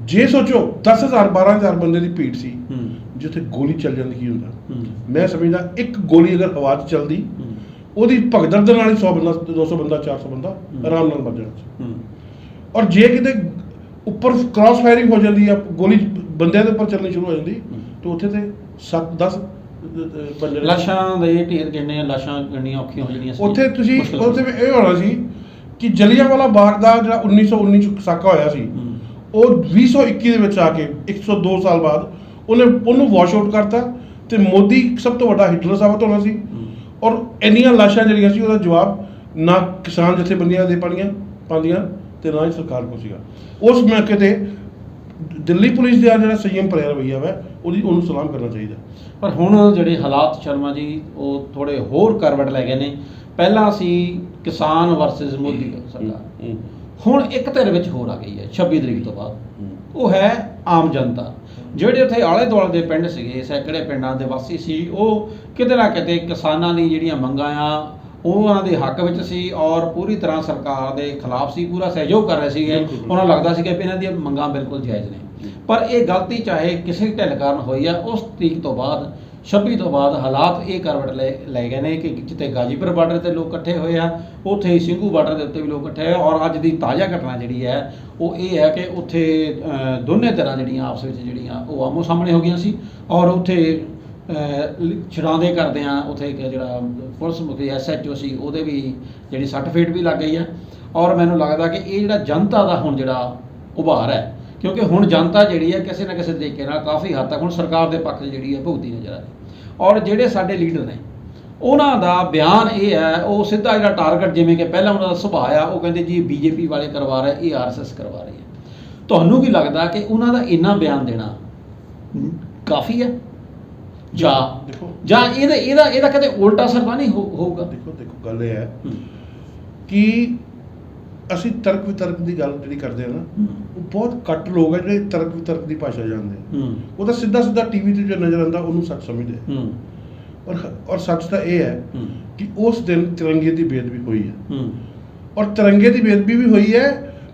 ਜੇ ਸੋਚੋ 10,000 12,000 ਬੰਦੇ ਦੀ ਭੀੜ ਸੀ, ਹੂੰ ਜਿੱਥੇ ਗੋਲੀ ਚੱਲ ਜਾਂਦੀ ਕੀ ਹੁੰਦਾ। ਹੂੰ ਮੈਂ ਸਮਝਦਾ ਇੱਕ ਗੋਲੀ ਅਗਰ ਹਵਾ 'ਚ ਚੱਲਦੀ, ਉਹਦੀ ਭਗਦੜ ਦੇ ਨਾਲ ਹੀ 100 ਬੰਦਾ 200 ਬੰਦਾ 400 ਬੰਦਾ ਆਰਾਮ ਨਾਲ ਮਰ ਜਾਣਾ ਸੀ। ਔਰ ਜੇ ਕਿਤੇ ਉੱਪਰ ਕ੍ਰਾਸ ਫਾਇਰਿੰਗ ਹੋ ਜਾਂਦੀ ਆ, ਗੋਲੀ ਬੰਦਿਆਂ ਦੇ ਉੱਪਰ ਚੱਲਣੀ ਸ਼ੁਰੂ ਹੋ ਜਾਂਦੀ, ਤਾਂ ਉੱਥੇ ਤੇ 7-10 ਬੰਦੇ ਲਾਸ਼ਾਂ ਦੇ ਢੇਰ ਗਿਣਨੇ, ਲਾਸ਼ਾਂ ਗਿਣਨੀਆਂ ਔਖੀਆਂ ਹੋ ਜਾਣੀਆਂ ਸੀ। ਉੱਥੇ ਤੁਸੀਂ ਮੁਸ਼ਕਿਲ ਉੱਥੇ ਇਹ ਹੋਣਾ ਸੀ ਕਿ ਜਲਿਆਂਵਾਲਾ ਬਾਗ ਦਾ ਜਿਹੜਾ 1919 ਚ ਸਾਕਾ ਹੋਇਆ ਸੀ, ਉਹ 2021 ਦੇ ਵਿੱਚ ਆ ਕੇ 102 ਸਾਲ ਬਾਅਦ ਉਹਨੂੰ ਵਾਸ਼ ਆਊਟ ਕਰਤਾ, ਤੇ ਮੋਦੀ ਸਭ ਤੋਂ ਵੱਡਾ ਹਿਟਲਰ ਸਾਬਤ ਹੋਣਾ ਸੀ। ਔਰ ਇੰਨੀਆਂ ਲਾਸ਼ਾਂ ਜਿਹੜੀਆਂ ਸੀ, ਉਹਦਾ ਜਵਾਬ ਨਾ ਕਿਸਾਨ ਜਥੇਬੰਦੀਆਂ ਦੇ ਪਾਉਂਦੀਆਂ ਤੇ ਨਾ ਹੀ ਸਰਕਾਰ ਕੋਲ ਸੀਗਾ। ਉਸ ਮੌਕੇ ਤੇ ਦਿੱਲੀ ਪੁਲਿਸ ਦਾ ਜਿਹੜਾ ਸੰਯਮ ਭਰਿਆ ਰਵੱਈਆ ਵਾ, ਉਹਨੂੰ ਸਲਾਮ ਕਰਨਾ ਚਾਹੀਦਾ। ਪਰ ਹੁਣ ਜਿਹੜੇ ਹਾਲਾਤ ਸ਼ਰਮਾ ਜੀ, ਉਹ ਥੋੜੇ ਹੋਰ ਕਰਵਟ ਲੈ ਗਏ ਨੇ। ਪਹਿਲਾਂ ਸੀ ਕਿਸਾਨ ਵਰਸਸ ਮੋਦੀ ਸਰਕਾਰ, ਹੁਣ ਇੱਕ ਧਿਰ ਵਿੱਚ ਹੋਰ ਆ ਗਈ ਹੈ 26 ਤਰੀਕ ਤੋਂ ਬਾਅਦ, ਉਹ ਹੈ ਆਮ ਜਨਤਾ। ਜਿਹੜੇ ਉੱਥੇ ਆਲੇ ਦੁਆਲੇ ਦੇ ਪਿੰਡ ਸੀਗੇ, ਸੈਂਕੜੇ ਪਿੰਡਾਂ ਦੇ ਵਾਸੀ ਸੀ, ਉਹ ਕਿਤੇ ਨਾ ਕਿਤੇ ਕਿਸਾਨਾਂ ਦੀ ਜਿਹੜੀਆਂ ਮੰਗਾਂ ਆ, ਉਹ ਉਹਨਾਂ ਦੇ ਹੱਕ ਵਿੱਚ ਸੀ ਔਰ ਪੂਰੀ ਤਰ੍ਹਾਂ ਸਰਕਾਰ ਦੇ ਖਿਲਾਫ ਸੀ, ਪੂਰਾ ਸਹਿਯੋਗ ਕਰ ਰਹੇ ਸੀਗੇ। ਉਹਨਾਂ ਨੂੰ ਲੱਗਦਾ ਸੀਗਾ ਕਿ ਇਹਨਾਂ ਦੀਆਂ ਮੰਗਾਂ ਬਿਲਕੁਲ ਜਾਇਜ਼ ਨੇ। ਪਰ ਇਹ ਗਲਤੀ ਚਾਹੇ ਕਿਸੇ ਢਿੱਲ ਕਾਰਨ ਹੋਈ ਆ, ਉਸ ਤਰੀਕ ਤੋਂ ਬਾਅਦ 26 ਤੋਂ ਬਾਅਦ ਹਾਲਾਤ ਇਹ ਕਰਵਟ ਲੈ ਗਏ ਨੇ ਕਿ ਜਿੱਥੇ ਗਾਜੀਪੁਰ ਬਾਰਡਰ ਤੇ ਲੋਕ ਇਕੱਠੇ ਹੋਏ ਆ, ਉੱਥੇ ਹੀ ਸਿੰਘੂ ਬਾਰਡਰ ਦੇ ਉੱਤੇ ਵੀ ਲੋਕ ਇਕੱਠੇ ਹੋਏ। ਔਰ ਅੱਜ ਦੀ ਤਾਜ਼ਾ ਘਟਨਾ ਜਿਹੜੀ ਹੈ ਉਹ ਇਹ ਹੈ ਕਿ ਉੱਥੇ ਦੋਨੇ ਤਰ੍ਹਾਂ ਜਿਹੜੀਆਂ ਆਪਸ ਵਿੱਚ ਜਿਹੜੀਆਂ ਉਹ ਆਮੋ ਸਾਹਮਣੇ ਹੋ ਗਈਆਂ ਸੀ। ਔਰ ਉੱਥੇ ਛਡਾਉਂਦੇ ਕਰਦੇ ਆ, ਉੱਥੇ ਇੱਕ ਜਿਹੜਾ ਪੁਲਿਸ ਮੁਖੀ SHO ਸੀ, ਉਹਦੇ ਵੀ ਜਿਹੜੀ ਸੱਟ ਫੇਟ ਵੀ ਲੱਗ ਗਈ ਆ। ਔਰ ਮੈਨੂੰ ਲੱਗਦਾ ਕਿ ਇਹ ਜਿਹੜਾ ਜਨਤਾ ਦਾ ਹੁਣ ਜਿਹੜਾ ਉਭਾਰ ਹੈ, ਕਿਉਂਕਿ ਹੁਣ ਜਨਤਾ ਜਿਹੜੀ ਹੈ ਕਿਸੇ ਨਾ ਕਿਸੇ ਤਰੀਕੇ ਨਾਲ ਕਾਫੀ ਹੱਦ ਤੱਕ ਹੁਣ ਸਰਕਾਰ ਦੇ ਪੱਖ 'ਚ ਜਿਹੜੀ ਹੈ ਭੁਗਤੀ ਨਜ਼ਰ ਆ ਰਹੀ। ਔਰ ਜਿਹੜੇ ਸਾਡੇ ਲੀਡਰ ਨੇ, ਉਹਨਾਂ ਦਾ ਬਿਆਨ ਇਹ ਹੈ, ਉਹ ਸਿੱਧਾ ਜਿਹੜਾ ਟਾਰਗੇਟ, ਜਿਵੇਂ ਕਿ ਪਹਿਲਾਂ ਉਹਨਾਂ ਦਾ ਸੁਭਾਅ ਆ, ਉਹ ਕਹਿੰਦੇ ਜੀ BJP ਵਾਲੇ ਕਰਵਾ ਰਹੇ, ਇਹ RSS ਕਰਵਾ ਰਹੀ ਹੈ। ਤੁਹਾਨੂੰ ਕੀ ਲੱਗਦਾ ਕਿ ਉਹਨਾਂ ਦਾ ਇੰਨਾ ਬਿਆਨ ਦੇਣਾ ਕਾਫੀ ਹੈ ਜਾਂ ਇਹਦਾ ਕਦੇ ਉਲਟਾ ਅਸਰ ਤਾਂ ਨਹੀਂ ਹੋਊਗਾ? ਦੇਖੋ ਗੱਲ ਇਹ ਹੈ ਕਿ ਅਸੀਂ ਤਰਕ ਵਿਤਰਕ ਦੀ ਗੱਲ ਜਿਹੜੀ ਕਰਦੇ ਆ ਨਾ, ਉਹ ਬਹੁਤ ਘੱਟ ਲੋਕ ਹੈ ਜਿਹੜੇ ਤਰਕ ਵਿਤਰਕ ਦੀ ਭਾਸ਼ਾ ਜਾਣਦੇ। ਉਹ ਤਾਂ ਸਿੱਧਾ TV ਤੇ ਜੋ ਨਜ਼ਰ ਆਉਂਦਾ ਉਹਨੂੰ ਸੱਚ ਸਮਝਦੇ। ਔਰ ਸੱਚ ਤਾਂ ਇਹ ਹੈ ਕਿ ਉਸ ਦਿਨ ਤਿਰੰਗੇ ਦੀ ਬੇਅਦਬੀ ਹੋਈ ਹੈ, ਔਰ ਤਿਰੰਗੇ ਦੀ ਬੇਅਦਬੀ ਵੀ ਹੋਈ ਹੈ।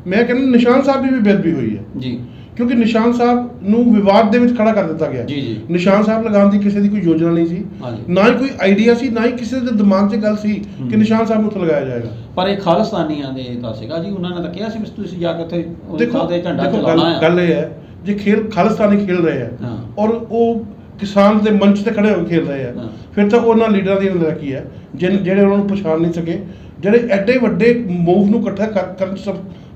ਮੈਂ ਕਹਿੰਦਾ ਨਿਸ਼ਾਨ ਸਾਹਿਬ ਦੀ ਵੀ ਬੇਅਦਬੀ ਹੋਈ ਹੈ ਜੀ, ਕਿਉਂਕਿ ਨਿਸ਼ਾਨ ਸਾਹਿਬ ਨੂੰ ਵਿਵਾਦ ਦੇ ਵਿੱਚ ਖੜਾ ਕਰ ਦਿੱਤਾ ਗਿਆ। ਨਿਸ਼ਾਨ ਸਾਹਿਬ ਲਗਾਉਣ ਦੀ ਕਿਸੇ ਦੀ ਕੋਈ ਯੋਜਨਾ ਨਹੀਂ ਸੀ, ਨਾ ਹੀ ਕੋਈ ਆਈਡੀਆ ਸੀ, ਨਾ ਹੀ ਕਿਸੇ ਦੇ ਦਿਮਾਗ 'ਚ ਗੱਲ ਸੀ ਕਿ ਨਿਸ਼ਾਨ ਸਾਹਿਬ ਨੂੰ ਉੱਥੇ ਲਗਾਇਆ ਜਾਏਗਾ। ਪਰ ਇਹ ਖਾਲਿਸਤਾਨੀਆਂ ਦੇ ਤਾਂ ਸੀਗਾ ਜੀ, ਉਹਨਾਂ ਨੇ ਤਾਂ ਕਿਹਾ ਸੀ ਵੀ ਤੁਸੀਂ ਜਾ ਕੇ ਉੱਥੇ ਝੰਡਾ ਚਲਾਉਣਾ ਹੈ। ਗੱਲ ਇਹ ਹੈ, ਜੇ ਖਾਲਿਸਤਾਨੀ ਖੇਲ ਰਹੇ ਆ ਔਰ ਉਹ ਕਿਸਾਨ ਦੇ ਮੰਚ ਤੇ ਖੜੇ ਹੋ ਕੇ ਖੇਲ ਰਹੇ ਆ, ਫਿਰ ਤਾਂ ਉਹਨਾਂ ਲੀਡਰਾਂ ਦੀ ਨਲਾਇਕੀ ਹੈ ਜਿਹੜੇ ਉਹਨਾਂ ਨੂੰ ਪਛਾਣ ਨਹੀਂ ਸਕੇ, ਜਿਹੜੇ ਐਡੇ ਵੱਡੇ ਮੂਵ ਨੂੰ ਇਕੱਠਾ ਕਰਨ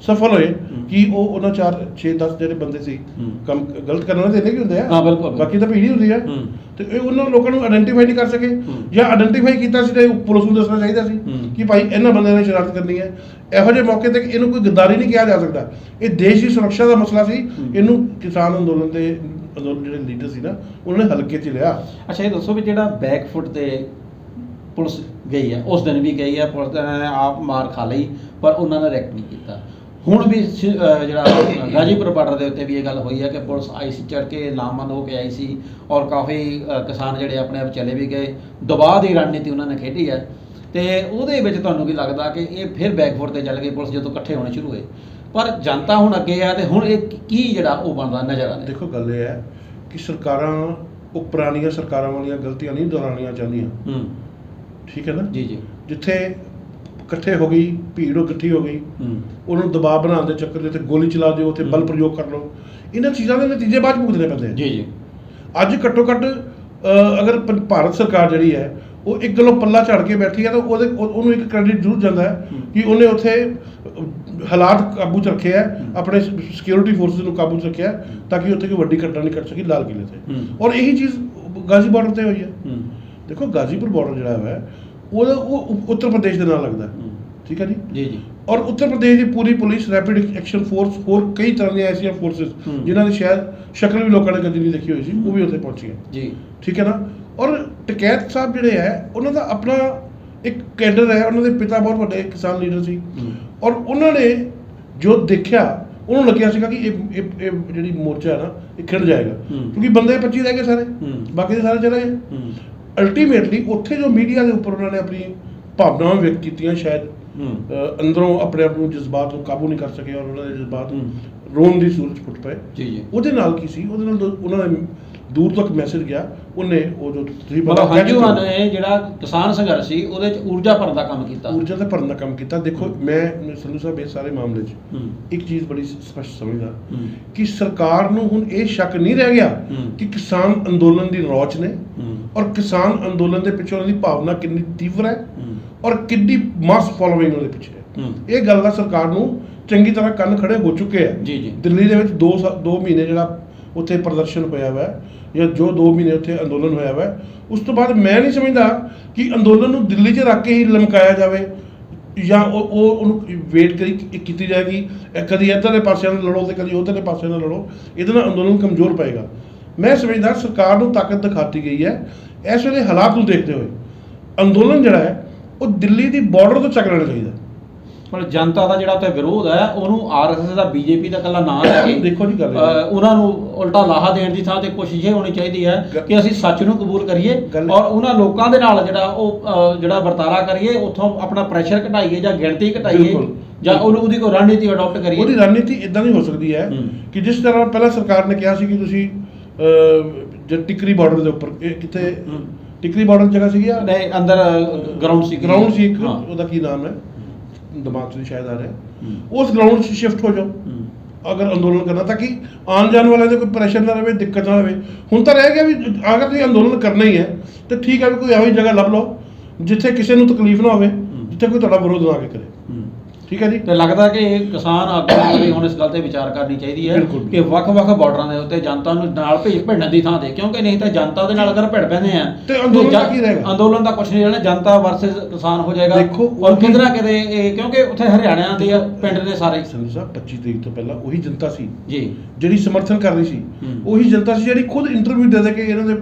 ਸਫਲ ਹੋਏ ਕਿ ਉਹ ਉਹਨਾਂ 4-6-10 ਜਿਹੜੇ ਬੰਦੇ ਸੀ ਕੰਮ ਗਲਤ ਕਰਨ ਵਾਲੇ ਇੰਨੇ ਵੀ ਹੁੰਦੇ ਆ, ਬਾਕੀ ਤਾਂ ਭੀੜ ਹੀ ਹੁੰਦੀ ਆ, ਤੇ ਇਹ ਉਹਨਾਂ ਲੋਕਾਂ ਨੂੰ ਆਇਡੈਂਟੀਫਾਈ ਨਹੀਂ ਕਰ ਸਕੇ, ਜਾਂ ਆਇਡੈਂਟੀਫਾਈ ਕੀਤਾ ਸੀ ਤਾਂ ਪੁਲਿਸ ਨੂੰ ਦੱਸਣਾ ਚਾਹੀਦਾ ਸੀ ਕਿ ਭਾਈ ਇਹਨਾਂ ਬੰਦਿਆਂ ਨੇ ਸ਼ਰਾਰਤ ਕਰਨੀ ਹੈ। ਇਹੋ ਜਿਹੇ ਮੌਕੇ ਤੇ ਇਹਨੂੰ ਕੋਈ ਗੱਦਾਰੀ ਨਹੀਂ ਕਿਹਾ ਜਾ ਸਕਦਾ, ਇਹ ਦੇਸ਼ ਦੀ ਸੁਰੱਖਿਆ ਦਾ ਮਸਲਾ ਸੀ। ਇਹਨੂੰ ਕਿਸਾਨ ਅੰਦੋਲਨ ਦੇ ਜਿਹੜੇ ਲੀਡਰ ਸੀ ਨਾ, ਉਹਨਾਂ ਨੇ ਹਲਕੇ 'ਚ ਲਿਆ। ਅੱਛਾ, ਇਹ ਦੱਸੋ ਵੀ ਜਿਹੜਾ ਬੈਕਫੁੱਟ ਤੇ ਪੁਲਿਸ ਗਈ ਹੈ, ਉਸ ਦਿਨ ਵੀ ਗਈ ਹੈ, ਪੁਲਿਸ ਨੇ ਆਪ ਮਾਰ ਖਾ ਲਈ, ਪਰ ਉਹਨਾਂ ਨੇ ਰਿਐਕਟ ਨਹੀਂ ਕੀਤਾ। ਹੁਣ ਵੀ ਜਿਹੜਾ ਗਾਜੀਪੁਰ ਬਾਰਡਰ ਦੇ ਉੱਤੇ ਵੀ ਇਹ ਗੱਲ ਹੋਈ ਹੈ ਕਿ ਪੁਲਿਸ ਆਈ ਸੀ, ਚੜ੍ਹ ਕੇ ਲਾਮਬੰਦ ਹੋ ਕੇ ਆਈ ਸੀ, ਔਰ ਕਾਫੀ ਕਿਸਾਨ ਜਿਹੜੇ ਆਪਣੇ ਆਪ ਚਲੇ ਵੀ ਗਏ। ਦਬਾਅ ਦੀ ਰਣਨੀਤੀ ਉਹਨਾਂ ਨੇ ਖੇਡੀ ਹੈ, ਤੇ ਉਹਦੇ ਵਿੱਚ ਤੁਹਾਨੂੰ ਕੀ ਲੱਗਦਾ ਕਿ ਇਹ ਫਿਰ ਬੈਕਫੁੱਟ ਤੇ ਚੱਲ ਗਈ ਪੁਲਿਸ ਜਦੋਂ ਇਕੱਠੇ ਹੋਣੇ ਸ਼ੁਰੂ ਹੋਏ? ਪਰ ਜਨਤਾ ਹੁਣ ਅੱਗੇ ਆ, ਤੇ ਹੁਣ ਇਹ ਕੀ ਜਿਹੜਾ ਉਹ ਬਣਦਾ ਨਜ਼ਰ ਆਉਂਦਾ? ਦੇਖੋ ਗੱਲ ਇਹ ਹੈ ਕਿ ਸਰਕਾਰਾਂ ਉਹ ਪੁਰਾਣੀਆਂ ਸਰਕਾਰਾਂ ਵਾਲੀਆਂ ਗਲਤੀਆਂ ਨਹੀਂ ਦੁਹਰਾਉਣੀਆਂ ਚਾਹੁੰਦੀਆਂ। ਠੀਕ ਹੈ ਨਾ ਜੀ। ਜਿੱਥੇ ਇਕੱਠੇ ਹੋ ਗਈ ਭੀੜ, ਉਹ ਇਕੱਠੀ ਹੋ ਗਈ, ਉਹਨੂੰ ਦਬਾਅ ਬਣਾਉਣ ਦੇ ਚੱਕਰ ਦੇ ਉੱਤੇ ਗੋਲੀ ਚਲਾ ਦਿਓ, ਉੱਥੇ ਬਲ ਪ੍ਰਯੋਗ ਕਰ ਲਓ। ਇਹਨਾਂ ਚੀਜ਼ਾਂ ਦੇ ਨਤੀਜੇ ਬਾਅਦ ਭੁਗਤਣੇ ਪੈਂਦੇ ਜੀ। ਅੱਜ ਘੱਟੋ ਘੱਟ ਅਗਰ ਭਾਰਤ ਸਰਕਾਰ ਜਿਹੜੀ ਹੈ ਉਹ ਇੱਕ ਗੱਲੋਂ ਪੱਲਾ ਝਾੜ ਕੇ ਬੈਠੀ ਹੈ, ਤਾਂ ਉਹਨੂੰ ਇੱਕ ਕ੍ਰੈਡਿਟ ਜ਼ਰੂਰ ਜਾਂਦਾ ਹੈ ਕਿ ਉਹਨੇ ਉੱਥੇ ਹਾਲਾਤ ਕਾਬੂ 'ਚ ਰੱਖੇ ਹੈ, ਆਪਣੇ ਸਿਕਿਉਰਿਟੀ ਫੋਰਸਿਸ ਨੂੰ ਕਾਬੂ 'ਚ ਰੱਖਿਆ, ਤਾਂ ਕਿ ਉੱਥੇ ਕੋਈ ਵੱਡੀ ਘਟਨਾ ਨਹੀਂ ਘਟ ਸਕੀ ਲਾਲ ਕਿਲੇ 'ਤੇ। ਔਰ ਇਹੀ ਚੀਜ਼ ਗਾਜ਼ੀ ਬਾਰਡਰ 'ਤੇ ਹੋਈ ਹੈ। ਦੇਖੋ ਗਾਜ਼ੀਪੁਰ ਬਾਰਡਰ ਜਿਹੜਾ ਹੈ ਉਹ ਉੱਤਰ ਪ੍ਰਦੇਸ਼ ਦੇ ਨਾਲ ਲੱਗਦਾ। ਠੀਕ ਹੈ ਜੀ। ਔਰ ਉੱਤਰ ਪ੍ਰਦੇਸ਼ ਦੀ ਪੂਰੀ ਪੁਲਿਸ, ਰੈਪਿਡ ਐਕਸ਼ਨ ਫੋਰਸ, ਹੋਰ ਕਈ ਤਰ੍ਹਾਂ ਦੀਆਂ ਐਸੀਆਂ ਫੋਰਸਿਸ ਜਿਨ੍ਹਾਂ ਦੀ ਸ਼ਾਇਦ ਸ਼ਕਲ ਵੀ ਲੋਕਾਂ ਨੇ ਕਦੀ ਨਹੀਂ ਦੇਖੀ ਹੋਈ ਸੀ, ਉਹ ਵੀ ਉੱਥੇ ਪਹੁੰਚੀਆਂ ਜੀ। ਠੀਕ ਹੈ ਨਾ। ਔਰ ਟਕੈਤ ਸਾਹਿਬ ਜਿਹੜੇ ਹੈ, ਉਹਨਾਂ ਦਾ ਆਪਣਾ ਇੱਕ ਕੈਡਰ ਹੈ, ਉਹਨਾਂ ਦੇ ਪਿਤਾ ਬਹੁਤ ਵੱਡੇ ਕਿਸਾਨ ਲੀਡਰ ਸੀ, ਔਰ ਉਹਨਾਂ ਨੇ ਜੋ ਦੇਖਿਆ ਉਹਨੂੰ ਲੱਗਿਆ ਸੀਗਾ ਕਿ ਇਹ ਜਿਹੜੀ ਮੋਰਚਾ ਹੈ ਨਾ, ਇਹ ਖਿੜ ਜਾਏਗਾ, ਕਿਉਂਕਿ ਬੰਦੇ 25 ਰਹਿ ਗਏ ਸਾਰੇ, ਬਾਕੀ ਦੇ ਸਾਰੇ ਚਲੇ ਗਏ। ਅਲਟੀਮੇਟਲੀ ਉੱਥੇ ਜੋ ਮੀਡੀਆ ਦੇ ਉੱਪਰ ਉਹਨਾਂ ਨੇ ਆਪਣੀ ਭਾਵਨਾਵਾਂ ਵਿਅਕਤ ਕੀਤੀਆਂ, ਸ਼ਾਇਦ ਅੰਦਰੋਂ ਆਪਣੇ ਆਪ ਨੂੰ ਜਜ਼ਬਾਤ ਨੂੰ ਕਾਬੂ ਨਹੀਂ ਕਰ ਸਕੇ ਔਰ ਉਹਨਾਂ ਦੇ ਜਜ਼ਬਾਤ ਰੋਣ ਦੀ ਸੂਰਤ ਫੁੱਟ ਪਏ। ਜੀ ਉਹਦੇ ਨਾਲ ਕੀ ਸੀ, ਉਹਦੇ ਨਾਲ ਉਹਨਾਂ ਨੇ ਦੂਰ ਤੱਕ ਮੈਸੇਜ ਗਿਆ, ਉਹਨੇ ਉਹ ਜੋ ਤੁਸੀਂ ਮਤਲਬ ਹੰਝੂਆਂ ਨੇ ਜਿਹੜਾ ਕਿਸਾਨ ਸੰਘਰਸ਼ ਸੀ ਉਹਦੇ ਚ ਊਰਜਾ ਭਰਨ ਦਾ ਕੰਮ ਕੀਤਾ, ਊਰਜਾ ਤੇ ਭਰਨ ਦਾ ਕੰਮ ਕੀਤਾ। ਦੇਖੋ ਮੈਂ ਸੰਧੂ ਸਾਹਿਬ ਇਹ ਸਾਰੇ ਮਾਮਲੇ 'ਚ ਇੱਕ ਚੀਜ਼ ਬੜੀ ਸਪਸ਼ਟ ਸਮਝਦਾ ਕਿ ਸਰਕਾਰ ਨੂੰ ਹੁਣ ਇਹ ਸ਼ੱਕ ਨਹੀਂ ਰਹਿ ਗਿਆ ਕਿ ਕਿਸਾਨ ਅੰਦੋਲਨ ਦੀ ਰੌਚ ਨੇ ਔਰ ਕਿਸਾਨ ਅੰਦੋਲਨ ਦੇ ਪਿੱਛੇ ਉਹਨਾਂ ਦੀ ਭਾਵਨਾ ਕਿੰਨੀ ਤੀਵਰ ਹੈ ਔਰ ਕਿੰਨੀ ਮਾਸ ਫੋਲੋਇੰਗ ਉਹਦੇ ਪਿੱਛੇ ਹੈ। ਇਹ ਗੱਲ ਦਾ ਸਰਕਾਰ ਨੂੰ ਚੰਗੀ ਤਰ੍ਹਾਂ ਕੰਨ ਖੜੇ ਹੋ ਚੁੱਕੇ ਆ। ਦਿੱਲੀ ਦੇ ਵਿੱਚ 2 ਮਹੀਨੇ ਜਿਹੜਾ ਉੱਥੇ ਪ੍ਰਦਰਸ਼ਨ ਹੋਇਆ ਵਾ ਜਾਂ ਜੋ 2 ਮਹੀਨੇ ਉੱਥੇ ਅੰਦੋਲਨ ਹੋਇਆ ਵਾ, ਉਸ ਤੋਂ ਬਾਅਦ ਮੈਂ ਨਹੀਂ ਸਮਝਦਾ ਕਿ ਅੰਦੋਲਨ ਨੂੰ ਦਿੱਲੀ 'ਚ ਰੱਖ ਕੇ ਹੀ ਲਮਕਾਇਆ ਜਾਵੇ ਜਾਂ ਉਹਨੂੰ ਵੇਟ ਕੀਤੀ ਜਾਏਗੀ ਕਦੀ ਇੱਧਰਲੇ ਪਾਸੇ ਨਾਲ ਲੜੋ ਤੇ ਕਦੀ ਉੱਧਰਲੇ ਪਾਸੇ ਨਾਲ ਲੜੋ, ਇਹਦੇ ਨਾਲ ਅੰਦੋਲਨ ਕਮਜ਼ੋਰ ਪਏਗਾ। ਮੈਂ ਸਮਝਦਾ ਸਰਕਾਰ ਨੂੰ ਤਾਕਤ ਦਿਖਾਤੀ ਗਈ ਹੈ। ਇਸ ਵੇਲੇ ਹਾਲਾਤ ਨੂੰ ਦੇਖਦੇ ਹੋਏ ਅੰਦੋਲਨ ਜਿਹੜਾ ਹੈ ਉਹ ਦਿੱਲੀ ਦੀ ਬਾਰਡਰ ਤੋਂ ਚੱਕ ਲੈਣਾ ਚਾਹੀਦਾ। ਪਰ ਜਨਤਾ ਦਾ ਜਿਹੜਾ ਉੱਥੇ ਵਿਰੋਧ ਹੈ ਉਹਨੂੰ ਆਰਐਸਐਸ ਦਾ ਬੀਜੇਪੀ ਦਾ ਇਕੱਲਾ ਨਾਂ ਲੈ ਕੇ ਦੇਖੋ ਜੀ ਗੱਲ ਉਹਨਾਂ ਨੂੰ ਉਲਟਾ ਲਾਹਾ ਦੇਣ ਦੀ ਥਾਂ ਤੇ ਕੋਸ਼ਿਸ਼ ਇਹ ਹੋਣੀ ਚਾਹੀਦੀ ਹੈ ਕਿ ਅਸੀਂ ਸੱਚ ਨੂੰ ਕਬੂਲ ਕਰੀਏ ਔਰ ਉਹਨਾਂ ਲੋਕਾਂ ਦੇ ਨਾਲ ਜਿਹੜਾ ਵਰਤਾਰਾ ਕਰੀਏ, ਉੱਥੋਂ ਆਪਣਾ ਪ੍ਰੈਸ਼ਰ ਘਟਾਈਏ ਜਾਂ ਗਿਣਤੀ ਘਟਾਈਏ ਜਾਂ ਉਹਦੀ ਕੋਈ ਰਣਨੀਤੀ ਅਡਾਪਟ ਕਰੀਏ। ਉਹਦੀ ਰਣਨੀਤੀ ਇਦਾਂ ਦੀ ਹੋ ਸਕਦੀ ਹੈ ਕਿ ਜਿਸ ਤਰ੍ਹਾਂ ਪਹਿਲਾਂ ਸਰਕਾਰ ਨੇ ਕਿਹਾ ਸੀ ਕਿ ਤੁਸੀਂ ਟਿਕਰੀ ਬਾਰਡਰ ਦੇ ਉੱਪਰ ਕਿਤੇ ਟਿਕਰੀ ਬਾਰਡਰ ਜਗ੍ਹਾ ਸੀਗੀ ਨਹੀਂ ਅੰਦਰ ਗਰਾਊਂਡ ਸੀ ਇੱਕ ਉਹਦਾ ਕੀ ਨਾਮ ਹੈ ਦਿਮਾਗ 'ਚ ਸ਼ਾਇਦ ਆ ਰਿਹਾ, ਉਸ ਗਰਾਊਂਡ 'ਚ ਸ਼ਿਫਟ ਹੋ ਜਾਓ ਅਗਰ ਅੰਦੋਲਨ ਕਰਨਾ, ਤਾਂ ਕਿ ਆਉਣ ਜਾਣ ਵਾਲਿਆਂ ਦੇ ਕੋਈ ਪ੍ਰੈਸ਼ਰ ਨਾ ਰਹੇ, ਦਿੱਕਤ ਨਾ ਰਹੇ। ਹੁਣ ਤਾਂ ਰਹਿ ਗਿਆ ਵੀ ਅਗਰ ਤੁਸੀਂ ਅੰਦੋਲਨ ਕਰਨਾ ਹੀ ਹੈ ਤਾਂ ਠੀਕ ਹੈ ਵੀ ਕੋਈ ਇਹੋ ਜਿਹੀ ਜਗ੍ਹਾ ਲੱਭ ਲਓ ਜਿੱਥੇ ਕਿਸੇ ਨੂੰ ਤਕਲੀਫ ਨਾ ਹੋਵੇ, ਜਿੱਥੇ ਕੋਈ ਤੁਹਾਡਾ ਵਿਰੋਧ ਨਾ ਕਰੇ। ਠੀਕ ਹੈ ਜੀ। ਤੇ ਲੱਗਦਾ ਕਿ ਕਿਸਾਨ ਆਗੂਆਂ ਨੂੰ ਵੀ ਹੁਣ ਇਸ ਗੱਲ ਤੇ ਵਿਚਾਰ ਕਰਨੀ ਚਾਹੀਦੀ ਹੈ ਕਿ ਵੱਖ-ਵੱਖ ਬਾਰਡਰਾਂ ਦੇ ਉੱਤੇ ਜਨਤਾ ਨੂੰ ਨਾਲ ਭਿੜਨ ਦੀ ਥਾਂ ਤੇ, ਕਿਉਂਕਿ ਨਹੀਂ ਤਾਂ ਜਨਤਾ ਦੇ ਨਾਲ ਅਗਰ ਭਿੜ ਪੈਂਦੇ ਆ ਤੇ ਅੰਦੋਲਨ ਦਾ ਕੀ ਰਹੇਗਾ? ਅੰਦੋਲਨ ਦਾ ਕੁਝ ਨਹੀਂ ਰਹਿਣਾ, ਜਨਤਾ ਵਰਸਸ ਕਿਸਾਨ ਹੋ ਜਾਏਗਾ। ਔਰ ਕਿਤੇ ਨਾ ਕਿਤੇ ਕਿਉਂਕਿ ਉੱਥੇ ਹਰਿਆਣਾ ਦੇ ਪਿੰਡ ਨੇ ਸਾਰੇ। ਸੰਧੂ ਸਾਹਿਬ 25 ਤਰੀਕ ਤੋਂ ਪਹਿਲਾਂ ਉਹੀ ਜਨਤਾ ਸੀ ਜੀ ਜਿਹੜੀ ਸਮਰਥਨ ਕਰ ਰਹੀ ਸੀ, ਉਹੀ ਜਨਤਾ ਸੀ ਜਿਹੜੀ ਖੁਦ ਇੰਟਰਵਿਊ ਦੇ ਕੇ ਇਹਨਾਂ ਦੇ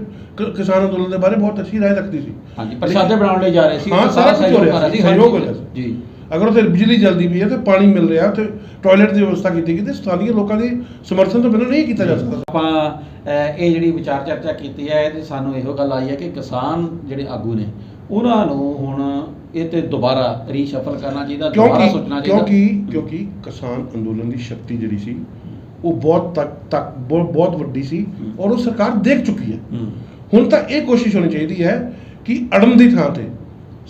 ਕਿਸਾਨ ਅੰਦੋਲਨ ਦੇ ਬਾਰੇ ਬਹੁਤ ਅੱਛੀ ਰਾਏ ਰੱਖਦੀ ਸੀ। ਹਾਂਜੀ, ਪ੍ਰਸ਼ਾਦੇ ਬਣਾਉਣ ਲਈ ਜਾ ਰਹੇ ਸੀ, ਸਾਰਾ ਕੁਝ ਹੋ ਰਿਹਾ ਸੀ, ਸਹਿਯੋਗ ਹੋ ਰਿਹਾ ਸੀ ਜੀ। ਅਗਰ ਉੱਥੇ ਬਿਜਲੀ ਜਲਦੀ ਪਈ ਹੈ ਤੇ ਪਾਣੀ ਮਿਲ ਰਿਹਾ ਤੇ ਟਾਇਲਟ ਦੀ ਵਿਵਸਥਾ ਕੀਤੀ ਗਈ ਤੇ ਸਥਾਨੀ ਲੋਕਾਂ ਦੀ ਸਮਰਥਨ ਤੋਂ ਬਿਨਾਂ ਨਹੀਂ ਕੀਤਾ ਜਾ ਸਕਦਾ। ਆਪਾਂ ਇਹ ਜਿਹੜੀ ਵਿਚਾਰ ਚਰਚਾ ਕੀਤੀ ਹੈ ਇਹਦੇ ਸਾਨੂੰ ਇਹੋ ਗੱਲ ਆਈ ਹੈ ਕਿ ਕਿਸਾਨ ਜਿਹੜੇ ਆਗੂ ਨੇ ਉਹਨਾਂ ਨੂੰ ਹੁਣ ਇਹ ਤੇ ਦੁਬਾਰਾ ਰੀਸ਼ਫਲ ਕਰਨਾ ਚਾਹੀਦਾ, ਦੁਬਾਰਾ ਸੋਚਣਾ ਚਾਹੀਦਾ ਕਿਉਂਕਿ ਕਿਸਾਨ ਅੰਦੋਲਨ ਦੀ ਸ਼ਕਤੀ ਜਿਹੜੀ ਸੀ ਉਹ ਬਹੁਤ ਵੱਡੀ ਸੀ ਔਰ ਉਹ ਸਰਕਾਰ ਦੇਖ ਚੁੱਕੀ ਹੈ। ਹੁਣ ਤਾਂ ਇਹ ਕੋਸ਼ਿਸ਼ ਹੋਣੀ ਚਾਹੀਦੀ ਹੈ ਕਿ ਅੜਨ ਦੀ ਥਾਂ ਤੇ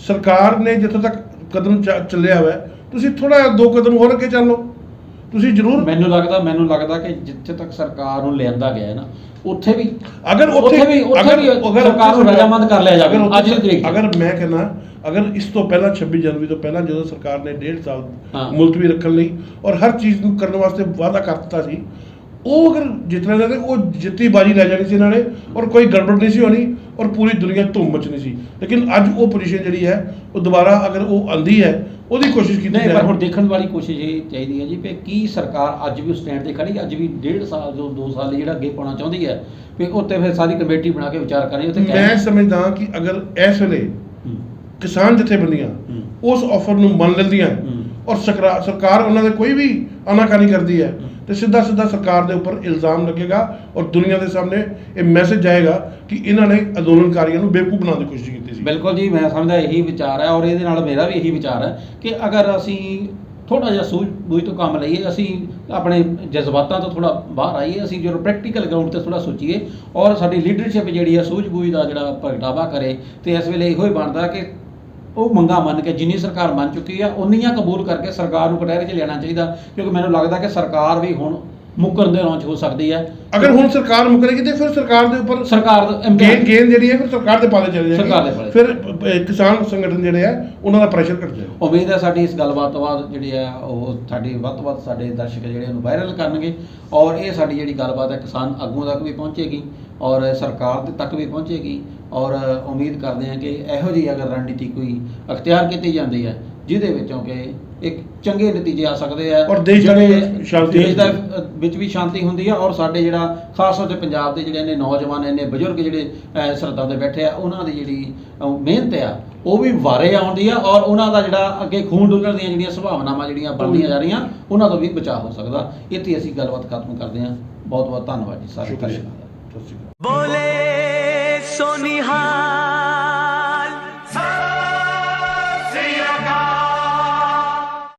ਸਰਕਾਰ ਨੇ ਜਿੱਥੋਂ ਤੱਕ ਕਦਮ ਚੱਲਿਆ ਹੋਇਆ ਤੁਸੀਂ ਥੋੜਾ 2 ਕਦਮ ਹੋਰ ਅੱਗੇ ਚੱਲੋ। ਤੁਸੀਂ ਜ਼ਰੂਰ ਮੈਨੂੰ ਲੱਗਦਾ ਕਿ ਜਿੱਥੇ ਤੱਕ ਸਰਕਾਰ ਨੂੰ ਲਿਆਂਦਾ ਗਿਆ ਹੈ ਨਾ ਉੱਥੇ ਵੀ ਸਰਕਾਰ ਨੂੰ ਰਜਾਮੰਦ ਕਰ ਲਿਆ ਜਾਵੇ ਅੱਜ ਦੀ ਤਰੀਕ। ਅਗਰ ਮੈਂ ਕਹਿੰਦਾ ਅਗਰ ਇਸ ਤੋਂ ਪਹਿਲਾਂ 26 ਜਨਵਰੀ ਤੋਂ ਪਹਿਲਾਂ ਜਦੋਂ ਸਰਕਾਰ ਨੇ 1.5 ਸਾਲ ਮੁਲਤਵੀ ਰੱਖਣ ਲਈ ਔਰ ਹਰ ਚੀਜ਼ ਨੂੰ ਕਰਨ ਵਾਸਤੇ ਵਾਅਦਾ ਕਰ ਦਿੱਤਾ ਸੀ, ਉਹ ਅਗਰ ਜਿੱਤਣਾ ਚਾਹते ਉਹ ਜਿੱਤੀ ਬਾਜੀ ਲੈ ਜਾਣੀ ਸੀ ਇਹਨਾਂ ਨੇ ਔਰ ਕੋਈ ਗੜਬੜ ਨਹੀਂ ਸੀ ਹੋਣੀ ਔਰ ਪੂਰੀ ਦੁਨੀਆ ਧੁੰਮ ਮਚਣੀ ਸੀ। ਲੇਕਿਨ ਅੱਜ ਉਹ ਪੋਜੀਸ਼ਨ ਜਿਹੜੀ ਹੈ ਉਹ ਦੁਬਾਰਾ ਅਗਰ ਉਹ ਆਂਦੀ ਹੈ ਉਹਦੀ ਕੋਸ਼ਿਸ਼ ਕੀਤੀ ਨਹੀਂ, ਪਰ ਹੁਣ ਦੇਖਣ ਵਾਲੀ ਕੋਸ਼ਿਸ਼ ਇਹ ਚਾਹੀਦੀ ਹੈ ਜੀ ਕਿ ਕੀ ਸਰਕਾਰ ਅੱਜ ਵੀ ਉਸ ਸਟੈਂਡ ਤੇ ਖੜੀ, ਅੱਜ ਵੀ 1.5 ਸਾਲ ਜੋ 2 ਸਾਲ ਜਿਹੜਾ ਅੱਗੇ ਪਾਉਣਾ ਚਾਹੁੰਦੀ ਹੈ ਵੀ ਉੱਤੇ ਫਿਰ ਸਾਰੀ ਕਮੇਟੀ ਬਣਾ ਕੇ ਵਿਚਾਰ ਕਰਨੀ ਉੱਥੇ। ਮੈਂ ਸਮਝਦਾ ਕਿ ਅਗਰ ਇਸ ਵੇਲੇ ਕਿਸਾਨ ਜਥੇਬੰਦੀਆਂ ਉਸ ਆਫਰ ਨੂੰ ਮੰਨ ਲੈਂਦੀਆਂ ਔਰ ਸਰਕਾਰ ਉਹਨਾਂ ਦੇ ਕੋਈ ਵੀ ਆਨਾਕਾਨੀ ਕਰਦੀ ਹੈ ਤੇ ਸਿੱਧਾ ਸਰਕਾਰ ਦੇ ਉੱਪਰ ਇਲਜ਼ਾਮ ਲੱਗੇਗਾ ਔਰ ਦੁਨੀਆ ਦੇ ਸਾਹਮਣੇ ਇਹ ਮੈਸੇਜ ਜਾਏਗਾ ਕਿ ਇਹਨਾਂ ਨੇ ਅੰਦੋਲਨਕਾਰੀਆਂ ਨੂੰ ਬੇਵਕੂਫ ਬਣਾਉਣ ਦੀ ਕੋਸ਼ਿਸ਼ ਕੀਤੀ ਸੀ। ਬਿਲਕੁਲ ਜੀ, ਮੈਂ ਸਮਝਦਾ ਇਹੀ ਵਿਚਾਰ ਹੈ ਔਰ ਇਹਦੇ ਨਾਲ ਮੇਰਾ ਵੀ ਇਹੀ ਵਿਚਾਰ ਹੈ ਕਿ ਅਗਰ ਅਸੀਂ ਥੋੜਾ ਜਿਹਾ ਸੂਝ ਤੋਂ ਕੰਮ ਲਈਏ, ਅਸੀਂ ਆਪਣੇ ਜਜ਼ਬਾਤਾਂ ਤੋਂ ਥੋੜਾ ਬਾਹਰ ਆਈਏ, ਅਸੀਂ ਜਦੋਂ ਪ੍ਰੈਕਟੀਕਲ ਗਰਾਊਂਡ ਤੇ ਥੋੜਾ ਸੋਚੀਏ ਔਰ ਸਾਡੀ ਲੀਡਰਸ਼ਿਪ ਜਿਹੜੀ ਹੈ ਸੂਝ-ਬੂਝ ਦਾ ਜਿਹੜਾ ਪ੍ਰਗਟਾਵਾ ਕਰੇ, ਤੇ ਇਸ ਵੇਲੇ ਇਹੋ ਹੀ ਬਣਦਾ ਕਿ ਉਹ ਮੰਗਾਂ ਮੰਨ ਕੇ ਜਿੰਨੀ ਸਰਕਾਰ ਮੰਨ ਚੁੱਕੀ ਆ ਉਨੀਆਂ ਕਬੂਲ ਕਰਕੇ ਸਰਕਾਰ ਨੂੰ ਕਟਹਿਰੇ 'ਚ ਲਿਆਉਣਾ ਚਾਹੀਦਾ, ਕਿਉਂਕਿ ਮੈਨੂੰ ਲੱਗਦਾ ਕਿ ਸਰਕਾਰ ਵੀ ਹੁਣ ਮੁਕਰਨ ਦੇ ਰੌਂਚ ਹੋ ਸਕਦੀ ਹੈ। ਅਗਰ ਹੁਣ ਸਰਕਾਰ ਮੁਕਰੇਗੀ ਤੇ ਫਿਰ ਸਰਕਾਰ ਦੇ ਉੱਪਰ ਗੇਂਦ ਜਿਹੜੀ ਹੈ ਫਿਰ ਸਰਕਾਰ ਦੇ ਪਾਲੇ ਚਲੇ ਜਾਏਗੀ, ਫਿਰ ਕਿਸਾਨ ਸੰਗਠਨ ਜਿਹੜੇ ਆ ਉਹਨਾਂ ਦਾ ਪ੍ਰੈਸ਼ਰ ਘਟ ਜਾਏਗਾ। ਉਮੀਦ ਹੈ ਸਾਡੀ ਇਸ ਗੱਲਬਾਤ ਤੋਂ ਬਾਅਦ ਜਿਹੜੀ ਹੈ ਉਹ ਸਾਡੀ ਵੱਧ ਤੋਂ ਵੱਧ ਸਾਡੇ ਦਰਸ਼ਕ ਜਿਹੜੇ ਉਹਨੂੰ ਵਾਇਰਲ ਕਰਨਗੇ ਔਰ ਇਹ ਸਾਡੀ ਜਿਹੜੀ ਗੱਲਬਾਤ ਹੈ ਕਿਸਾਨ ਆਗੂਆਂ ਤੱਕ ਵੀ ਪਹੁੰਚੇਗੀ ਔਰ ਸਰਕਾਰ ਦੇ ਤੱਕ ਵੀ ਪਹੁੰਚੇਗੀ ਔਰ ਉਮੀਦ ਕਰਦੇ ਹਾਂ ਕਿ ਇਹੋ ਜਿਹੀ ਅਗਰ ਰਣਨੀਤੀ ਕੋਈ ਅਖਤਿਆਰ ਕੀਤੀ ਜਾਂਦੀ ਹੈ ਜਿਹਦੇ ਵਿੱਚੋਂ ਕਿ ਇੱਕ ਚੰਗੇ ਨਤੀਜੇ ਆ ਸਕਦੇ ਆ ਔਰ ਦੇਸ਼ ਦੇ ਵਿੱਚ ਵੀ ਸ਼ਾਂਤੀ ਹੁੰਦੀ ਆ ਔਰ ਸਾਡੇ ਜਿਹੜਾ ਖਾਸ ਤੌਰ ਤੇ ਪੰਜਾਬ ਦੇ ਜਿਹੜੇ ਇੰਨੇ ਨੌਜਵਾਨ ਇੰਨੇ ਬਜ਼ੁਰਗ ਜਿਹੜੇ ਸਰਹੱਦਾਂ ਤੇ ਬੈਠੇ ਆ ਉਹਨਾਂ ਦੀ ਜਿਹੜੀ ਮਿਹਨਤ ਆ ਉਹ ਵੀ ਵਾਰੇ ਆਉਂਦੀ ਆ ਔਰ ਉਹਨਾਂ ਦਾ ਜਿਹੜਾ ਅੱਗੇ ਖੂਨ ਡੁੱਲਣ ਦੀਆਂ ਜਿਹੜੀਆਂ ਸੰਭਾਵਨਾਵਾਂ ਜਿਹੜੀਆਂ ਬਣਦੀਆਂ ਜਾ ਰਹੀਆਂ ਉਹਨਾਂ ਤੋਂ ਵੀ ਬਚਾਅ ਹੋ ਸਕਦਾ। ਇੱਥੇ ਅਸੀਂ ਗੱਲਬਾਤ ਖਤਮ ਕਰਦੇ ਹਾਂ। ਬਹੁਤ ਬਹੁਤ ਧੰਨਵਾਦ ਜੀ ਸਾਰੇ ਦਰਸ਼ਕਾਂ ਦਾ। बोले सोनिहार।